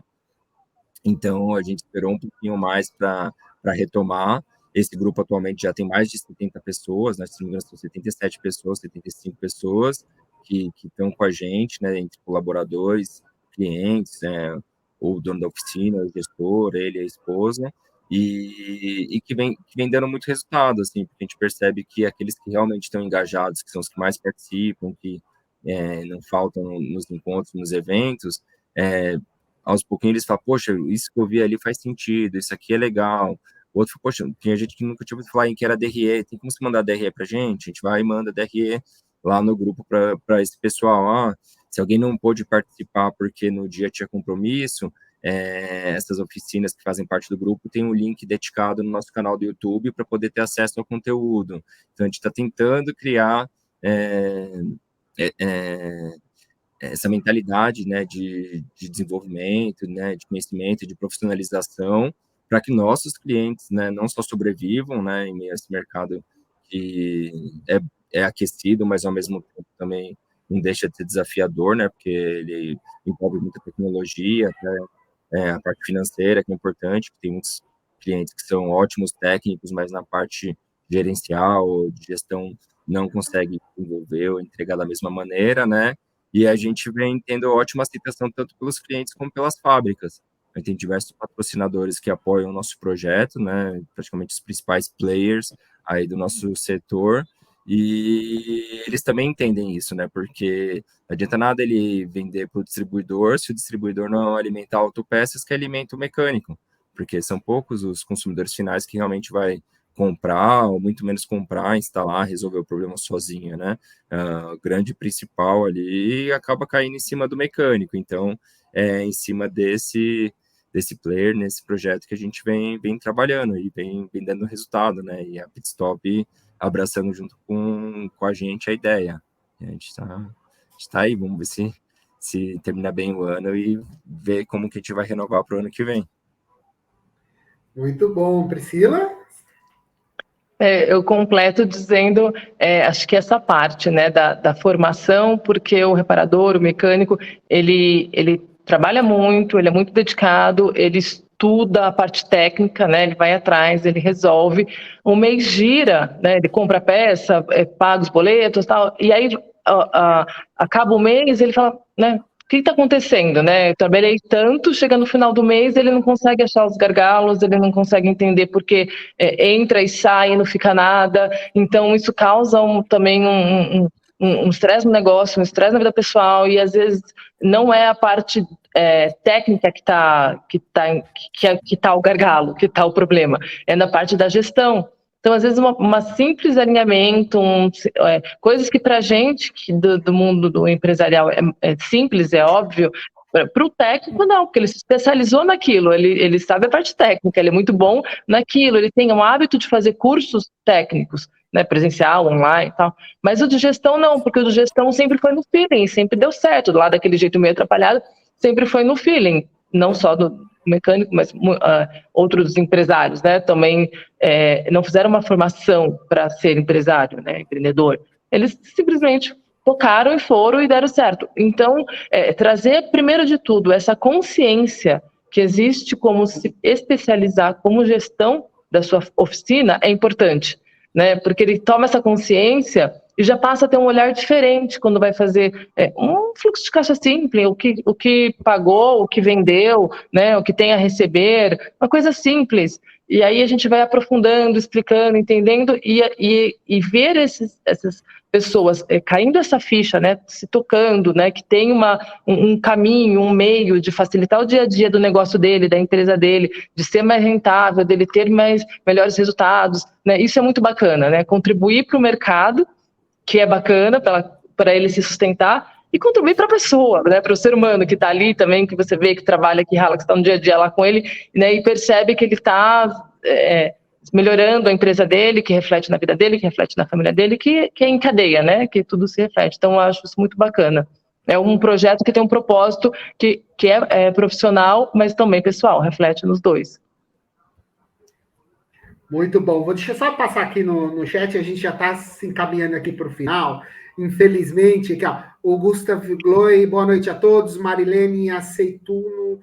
Então, a gente esperou um pouquinho mais para retomar. Esse grupo atualmente já tem mais de 70 pessoas, né? Se não me engano, são 77 pessoas, 75 pessoas que estão com a gente, né? Entre colaboradores, clientes, ou o dono da oficina, o gestor, ele, a esposa, e que vem dando muito resultado, assim, porque a gente percebe que aqueles que realmente estão engajados, que são os que mais participam, que não faltam nos encontros, nos eventos, aos pouquinhos eles falam, poxa, isso que eu vi ali faz sentido, isso aqui é legal. O outro falou, poxa, tinha gente que nunca tinha ouvido falar em que era DRE, tem como você mandar DRE pra gente? A gente vai e manda DRE lá no grupo para esse pessoal. Se alguém não pôde participar porque no dia tinha compromisso, essas oficinas que fazem parte do grupo tem um link dedicado no nosso canal do YouTube para poder ter acesso ao conteúdo. Então, a gente está tentando criar essa mentalidade, né, de desenvolvimento, né, de conhecimento, de profissionalização, para que nossos clientes, né, não só sobrevivam, né, em meio a esse mercado que é aquecido, mas ao mesmo tempo também não deixa de ser desafiador, né, porque ele envolve muita tecnologia, até, a parte financeira que é importante, tem muitos clientes que são ótimos técnicos, mas na parte gerencial, de gestão, não consegue desenvolver ou entregar da mesma maneira, né, e a gente vem tendo ótima aceitação tanto pelos clientes como pelas fábricas. A gente tem diversos patrocinadores que apoiam o nosso projeto, né? Praticamente os principais players aí do nosso setor. E eles também entendem isso, né? Porque não adianta nada ele vender para o distribuidor se o distribuidor não alimentar autopeças que alimenta o mecânico, porque são poucos os consumidores finais que realmente vai comprar, ou muito menos comprar, instalar, resolver o problema sozinho, né? O grande principal ali acaba caindo em cima do mecânico. Então, é em cima desse player, nesse projeto que a gente vem trabalhando e vem dando resultado, né? E a Pitstop abraçando junto com a gente a ideia. A gente está aí, vamos ver se termina bem o ano e ver como que a gente vai renovar para o ano que vem. Muito bom. Priscila? Eu completo dizendo, acho que essa parte, né, da formação, porque o reparador, o mecânico, ele trabalha muito, ele é muito dedicado, ele estuda a parte técnica, né, ele vai atrás, ele resolve, o mês gira, né, ele compra a peça, paga os boletos, tal, e aí acaba o mês, ele fala, né, o que está acontecendo, né? Eu trabalhei tanto, chega no final do mês, ele não consegue achar os gargalos, ele não consegue entender porque entra e sai e não fica nada. Então, isso causa também um estresse no negócio, um estresse na vida pessoal, e às vezes não é a parte técnica que tá o gargalo, que está o problema, é na parte da gestão. Então, às vezes, uma simples alinhamento, coisas que para a gente, do mundo do empresarial, é simples, é óbvio, para o técnico, não, porque ele se especializou naquilo, ele sabe a parte técnica, ele é muito bom naquilo, ele tem um hábito de fazer cursos técnicos, né, presencial, online e tal, mas o de gestão não, porque o de gestão sempre foi no feeling, sempre deu certo, lá daquele jeito meio atrapalhado, sempre foi no feeling, não só do mecânico, mas outros empresários, né, também não fizeram uma formação para ser empresário, né, empreendedor, eles simplesmente tocaram e foram e deram certo. Então, trazer, primeiro de tudo, essa consciência que existe como se especializar como gestão da sua oficina é importante, né? Porque ele toma essa consciência e já passa a ter um olhar diferente quando vai fazer um fluxo de caixa simples, o que pagou, o que vendeu, né? O que tem a receber, uma coisa simples. E aí a gente vai aprofundando, explicando, entendendo e ver essas pessoas caindo essa ficha, né, se tocando, né, que tem um caminho, um meio de facilitar o dia a dia do negócio dele, da empresa dele, de ser mais rentável, dele ter melhores resultados, né, isso é muito bacana, né, contribuir para o mercado, que é bacana para ele se sustentar, e contribuir para a pessoa, né, para o ser humano que está ali também, que você vê que trabalha, que rala, que está no dia a dia lá com ele, né, e percebe que ele está melhorando a empresa dele, que reflete na vida dele, que reflete na família dele, que é em cadeia, né? Que tudo se reflete. Então, eu acho isso muito bacana. É um projeto que tem um propósito que é profissional, mas também pessoal, reflete nos dois. Muito bom. Vou deixar só passar aqui no chat, a gente já está se encaminhando aqui para o final. Infelizmente, aqui, ó, o Gustavo Gloi, boa noite a todos. Marilene Aceituno,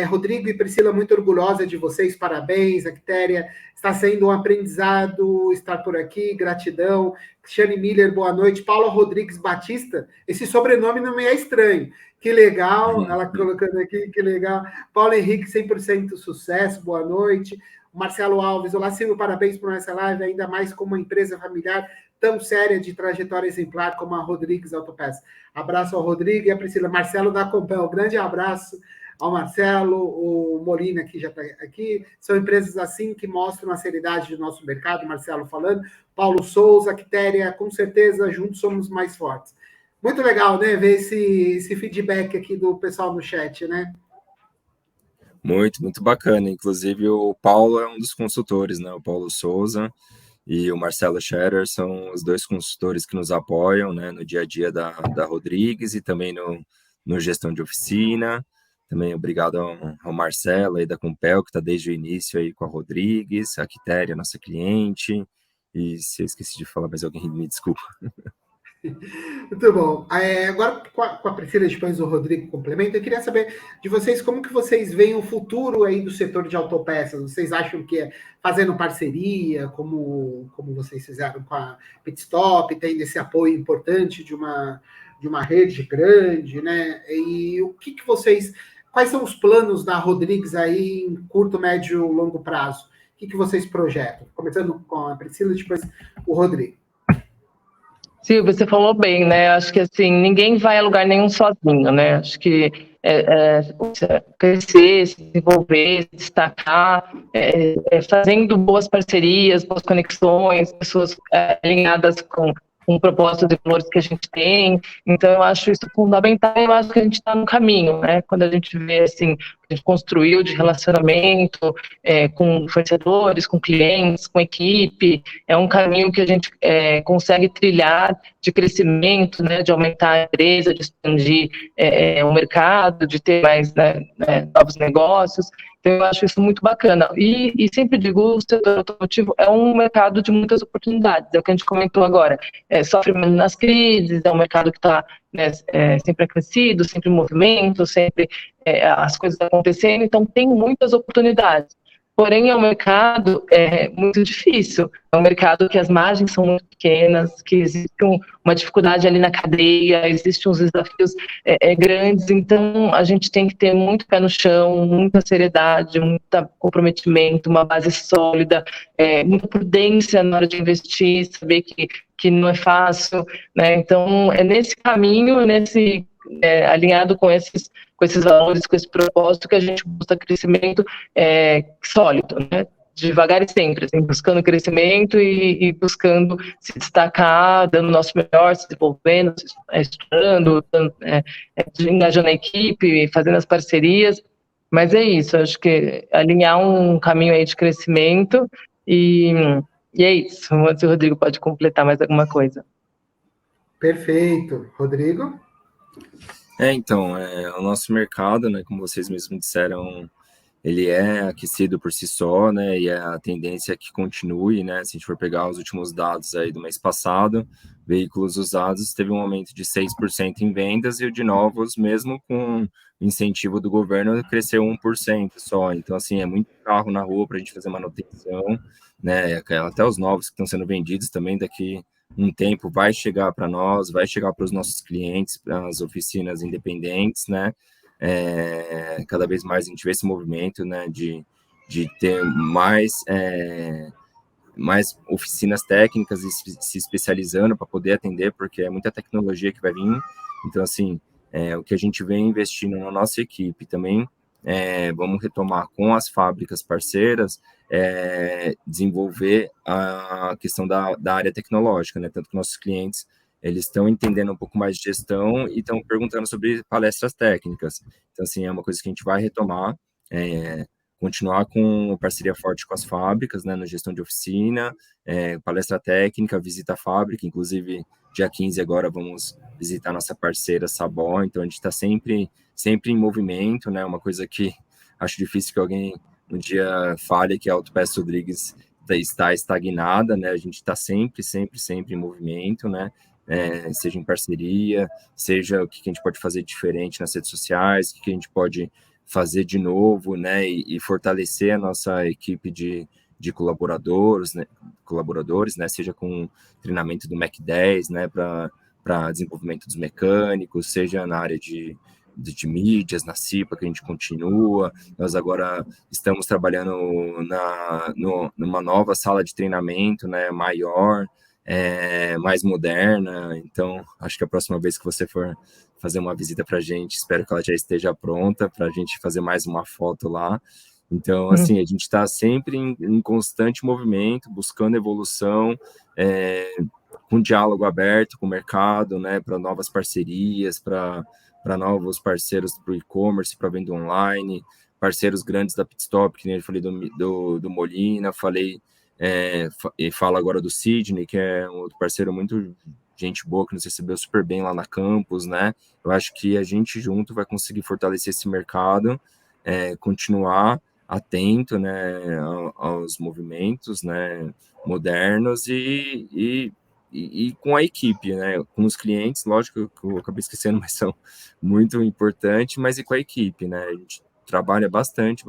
Rodrigo e Priscila, muito orgulhosa de vocês, parabéns. A Quitéria, está sendo um aprendizado estar por aqui, gratidão. Cristiane Miller, boa noite. Paula Rodrigues Batista, esse sobrenome não me é estranho. Que legal, ela colocando aqui, que legal. Paulo Henrique, 100% sucesso, boa noite. Marcelo Alves, olá Silvio, parabéns por essa live, ainda mais com uma empresa familiar tão séria de trajetória exemplar como a Rodrigues Autopeças. Abraço ao Rodrigo e a Priscila. Marcelo da Compel, grande abraço ao Marcelo, o Molina que já está aqui. São empresas assim que mostram a seriedade do nosso mercado, Marcelo falando. Paulo Souza, Quitéria, com certeza, juntos somos mais fortes. Muito legal, né, ver esse feedback aqui do pessoal no chat, né? Muito, muito bacana. Inclusive, o Paulo é um dos consultores, né? O Paulo Souza e o Marcelo Scherer são os dois consultores que nos apoiam, né? No dia a dia da Rodrigues e também no gestão de oficina. Também obrigado ao Marcelo aí da Compel, que está desde o início aí com a Rodrigues, a Quitéria, nossa cliente. E se eu esqueci de falar mais alguém, me desculpa. Muito bom. Agora, com a Priscila, depois o Rodrigo complementa, eu queria saber de vocês como que vocês veem o futuro aí do setor de autopeças. Vocês acham que é fazendo parceria, como vocês fizeram com a Pitstop, tendo esse apoio importante de uma rede grande, né? E o que vocês... Quais são os planos da Rodrigues aí em curto, médio, longo prazo? O que vocês projetam? Começando com a Priscila, depois o Rodrigo. Silvia, você falou bem, né? Acho que assim, ninguém vai a lugar nenhum sozinho, né? Acho que crescer, se desenvolver, se destacar, fazendo boas parcerias, boas conexões, pessoas alinhadas com o propósito de valores que a gente tem. Então, eu acho isso fundamental. Eu acho que a gente está no caminho, né? Quando a gente vê assim, a gente construiu de relacionamento com fornecedores, com clientes, com equipe, é um caminho que a gente consegue trilhar de crescimento, né? De aumentar a empresa, de expandir o mercado, de ter mais novos negócios. Então, eu acho isso muito bacana. E sempre digo, o setor automotivo é um mercado de muitas oportunidades, é o que a gente comentou agora. Sofre menos nas crises, é um mercado que está sempre aquecido, sempre em movimento, sempre as coisas acontecendo, então tem muitas oportunidades. Porém, é um mercado muito difícil. É um mercado que as margens são muito pequenas, que existe uma dificuldade ali na cadeia, existem uns desafios grandes. Então, a gente tem que ter muito pé no chão, muita seriedade, muito comprometimento, uma base sólida, muita prudência na hora de investir, saber que não é fácil, né? Então, é nesse caminho, alinhado com esses valores, com esse propósito, que a gente busca crescimento sólido, né? Devagar e sempre, assim, buscando crescimento e buscando se destacar, dando o nosso melhor, se desenvolvendo, estudando, engajando a equipe, fazendo as parcerias. Mas é isso, acho que alinhar um caminho aí de crescimento e é isso. O Rodrigo pode completar mais alguma coisa. Perfeito. Rodrigo? Então, o nosso mercado, né, como vocês mesmos disseram, ele é aquecido por si só, né, e a tendência é que continue, né, se a gente for pegar os últimos dados aí do mês passado, veículos usados teve um aumento de 6% em vendas e o de novos, mesmo com incentivo do governo, cresceu 1% só, então, assim, é muito carro na rua para a gente fazer manutenção, né, até os novos que estão sendo vendidos também daqui um tempo vai chegar para nós, vai chegar para os nossos clientes, para as oficinas independentes, né, cada vez mais a gente vê esse movimento, né, de ter mais oficinas técnicas e se especializando para poder atender, porque é muita tecnologia que vai vir. Então, assim, o que a gente vem investindo na nossa equipe também, vamos retomar com as fábricas parceiras, desenvolver a questão da área tecnológica, né? Tanto que nossos clientes eles estão entendendo um pouco mais de gestão e estão perguntando sobre palestras técnicas. Então, assim, é uma coisa que a gente vai retomar, continuar com parceria forte com as fábricas, né, na gestão de oficina, palestra técnica, visita à fábrica, inclusive dia 15 agora vamos visitar nossa parceira Sabó, então a gente está sempre em movimento, né, uma coisa que acho difícil que alguém um dia fale que a Autopeças Rodrigues está estagnada, né, a gente está sempre em movimento, né, seja em parceria, seja o que a gente pode fazer diferente nas redes sociais, o que a gente pode fazer de novo, né, e fortalecer a nossa equipe de colaboradores, né, seja com treinamento do MEC 10, né, para desenvolvimento dos mecânicos, seja na área de mídias, na CIPA, que a gente continua. Nós agora estamos trabalhando numa nova sala de treinamento, né, maior, mais moderna. Então, acho que a próxima vez que você for fazer uma visita para a gente, espero que ela já esteja pronta para a gente fazer mais uma foto lá. Então, assim, a gente está sempre em constante movimento, buscando evolução, com diálogo aberto com o mercado, né, para novas parcerias, para novos parceiros para o e-commerce, para venda online, parceiros grandes da Pitstop, que nem eu falei do Molina, e falo agora do Sidney, que é um outro parceiro muito gente boa, que nos recebeu super bem lá na campus, né? Eu acho que a gente junto vai conseguir fortalecer esse mercado, continuar atento, né, aos movimentos, né, modernos e com a equipe, né, com os clientes, lógico que eu acabei esquecendo, mas são muito importantes, mas e com a equipe, né, a gente trabalha bastante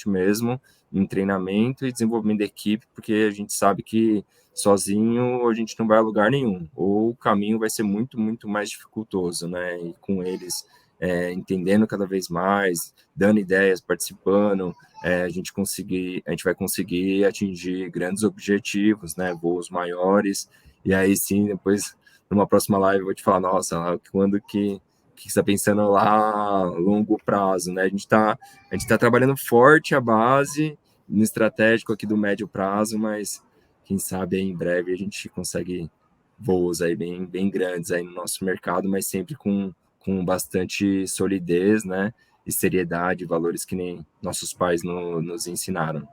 mesmo em treinamento e desenvolvimento da equipe, porque a gente sabe que sozinho a gente não vai a lugar nenhum, ou o caminho vai ser muito mais dificultoso, né, e com eles entendendo cada vez mais, dando ideias, participando, a gente vai conseguir atingir grandes objetivos, né, voos maiores, e aí sim, depois numa próxima live eu vou te falar, nossa, quando que você está pensando lá a longo prazo, né? A gente tá trabalhando forte a base no estratégico aqui do médio prazo, mas quem sabe aí em breve a gente consegue voos aí bem grandes aí no nosso mercado, mas sempre com bastante solidez, né? E seriedade, valores que nem nossos pais nos ensinaram.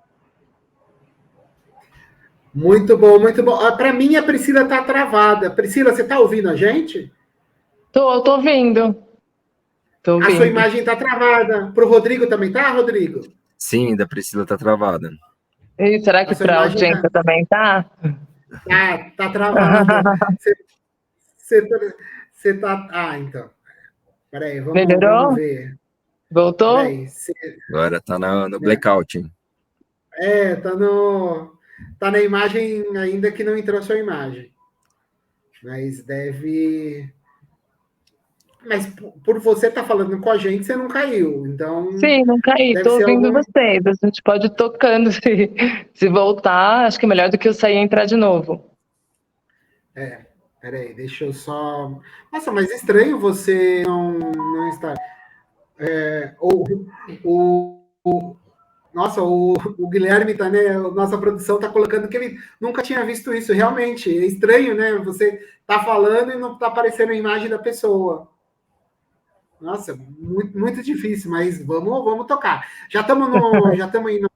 Muito bom, muito bom. Para mim, a Priscila está travada. Priscila, você está ouvindo a gente? Tô ouvindo. Tô A sua ouvindo. imagem está travada. Para o Rodrigo também tá, Rodrigo? Sim, da Priscila tá travada. E será A que sua para a imagem audiência também tá? tá travada. Você tá. Ah, então. Peraí, vamos Melhorou? ver. Voltou? Peraí. Agora tá no blackout, hein? Tá no. Tá na imagem ainda que não entrou a sua imagem. Mas deve. Mas por você estar falando com a gente, você não caiu. Então, Sim, não caí, deve tô ser ouvindo algum. vocês. A gente pode ir tocando se voltar, acho que é melhor do que eu sair e entrar de novo. Peraí, deixa eu só. Nossa, mas estranho você não estar. O, nossa, o Guilherme tá, né? Nossa produção tá colocando que ele nunca tinha visto isso. Realmente, é estranho, né? Você tá falando e não tá aparecendo a imagem da pessoa. Nossa, muito, muito difícil, mas vamos tocar. Já estamos indo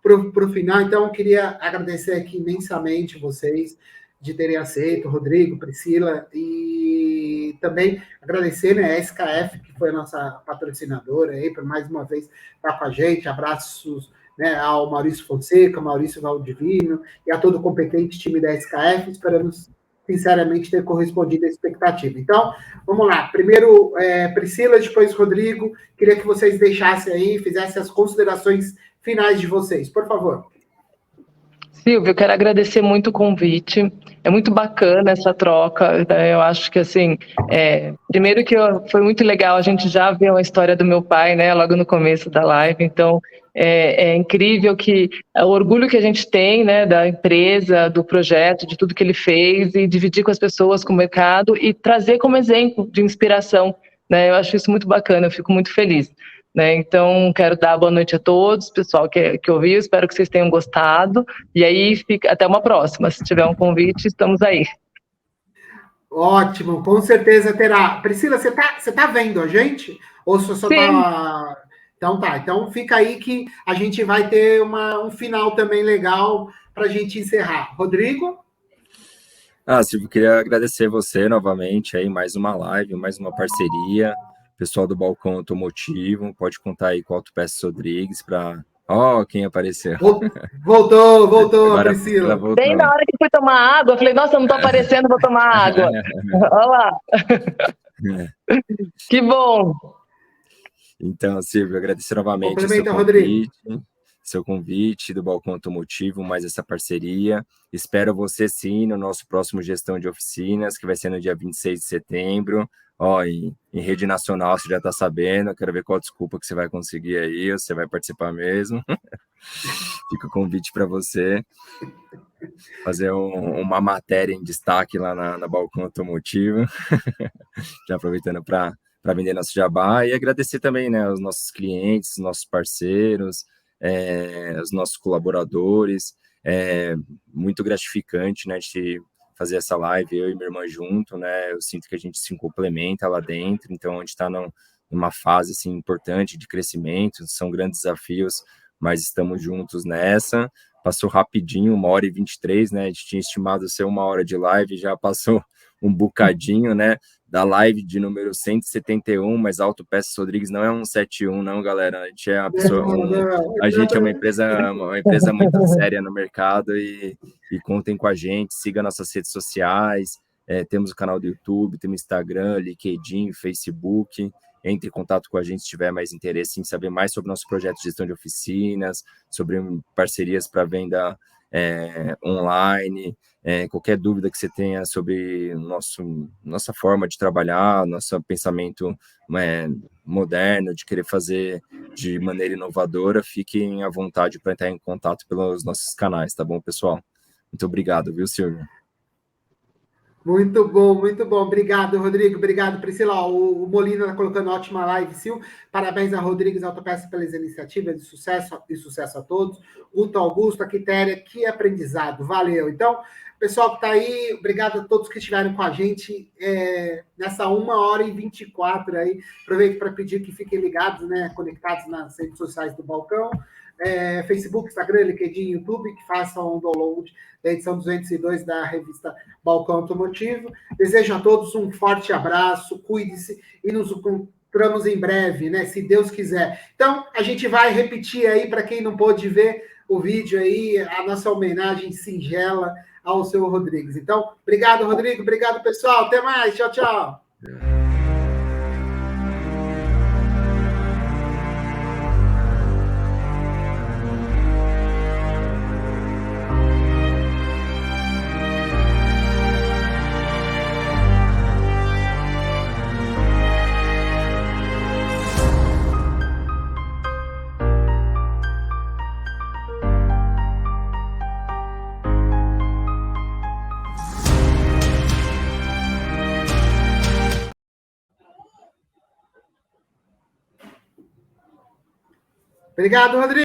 para o final, então eu queria agradecer aqui imensamente vocês de terem aceito, Rodrigo, Priscila, e também agradecer, né, a SKF, que foi a nossa patrocinadora aí, por mais uma vez estar com a gente. Abraços, né, ao Maurício Fonseca, Maurício Valdivino e a todo o competente time da SKF. Esperamos sinceramente ter correspondido à expectativa. Então, vamos lá. Primeiro, Priscila, depois Rodrigo. Queria que vocês deixassem aí, fizessem as considerações finais de vocês, por favor. Silvio, eu quero agradecer muito o convite. É muito bacana essa troca, né? Eu acho que, assim, primeiro que foi muito legal a gente já ver a história do meu pai, né, logo no começo da live. Então, é incrível que o orgulho que a gente tem, né, da empresa, do projeto, de tudo que ele fez, e dividir com as pessoas, com o mercado, e trazer como exemplo de inspiração, né? Eu acho isso muito bacana, eu fico muito feliz. Né? Então, quero dar boa noite a todos, pessoal que ouviu, espero que vocês tenham gostado. E aí, até uma próxima. Se tiver um convite, estamos aí. Ótimo, com certeza terá. Priscila, você tá vendo a gente? Ou você só Sim. tá. Então tá, então fica aí que a gente vai ter um final também legal para a gente encerrar. Rodrigo? Silvio, queria agradecer você novamente aí, mais uma live, mais uma parceria. Pessoal do Balcão Automotivo, pode contar aí com o Autopeças Rodrigues para. Ó, quem apareceu. Voltou, Agora a Priscila Priscila. Bem na voltou. hora que fui tomar água, eu falei, nossa, eu não tô aparecendo, vou tomar água. Olha lá. Que bom. Então, Silvio, agradecer novamente Complementa, Rodrigo. seu convite do Balcão Automotivo, mais essa parceria. Espero você sim no nosso próximo Gestão de Oficinas, que vai ser no dia 26 de setembro. Ó, em rede nacional, você já está sabendo. Quero ver qual desculpa que você vai conseguir aí, você vai participar mesmo. Fica o convite para você fazer uma matéria em destaque lá na Balcão Automotivo. Já aproveitando para vender nosso jabá e agradecer também, né, os nossos clientes, os nossos parceiros, os nossos colaboradores. É muito gratificante, né, de fazer essa live, eu e minha irmã junto, né, eu sinto que a gente se complementa lá dentro, então a gente está numa fase, assim, importante de crescimento, são grandes desafios, mas estamos juntos nessa. Passou rapidinho, 1h23, né, a gente tinha estimado ser 1 hora de live, já passou um bocadinho, né, da live de número 171, mas Autopeças Rodrigues não é um 71, não, galera. A gente é a gente é uma empresa muito séria no mercado e contem com a gente, siga nossas redes sociais, temos o canal do YouTube, temos Instagram, LinkedIn, Facebook. Entre em contato com a gente se tiver mais interesse em saber mais sobre nosso projeto de gestão de oficinas, sobre parcerias para venda online, qualquer dúvida que você tenha sobre nossa forma de trabalhar, nosso pensamento moderno, de querer fazer de maneira inovadora, fiquem à vontade para entrar em contato pelos nossos canais, tá bom, pessoal? Muito obrigado, viu, Silvio? Muito bom, muito bom. Obrigado, Rodrigo. Obrigado, Priscila. Ó, o Molina está colocando ótima live, Sil. Parabéns a Rodrigues Autopeça pelas iniciativas de sucesso e sucesso a todos. Guto Augusto, a Quitéria, que aprendizado. Valeu. Então, pessoal que está aí, obrigado a todos que estiveram com a gente nessa 1h24 aí. Aproveito para pedir que fiquem ligados, né, conectados nas redes sociais do Balcão. Facebook, Instagram, LinkedIn, YouTube, que façam um download da edição 202 da revista Balcão Automotivo. Desejo a todos um forte abraço, cuide-se e nos encontramos em breve, né? Se Deus quiser. Então, a gente vai repetir aí, para quem não pôde ver o vídeo aí, a nossa homenagem singela ao seu Rodrigues. Então, obrigado, Rodrigo. Obrigado, pessoal. Até mais. Tchau, tchau. Obrigado, Rodrigo.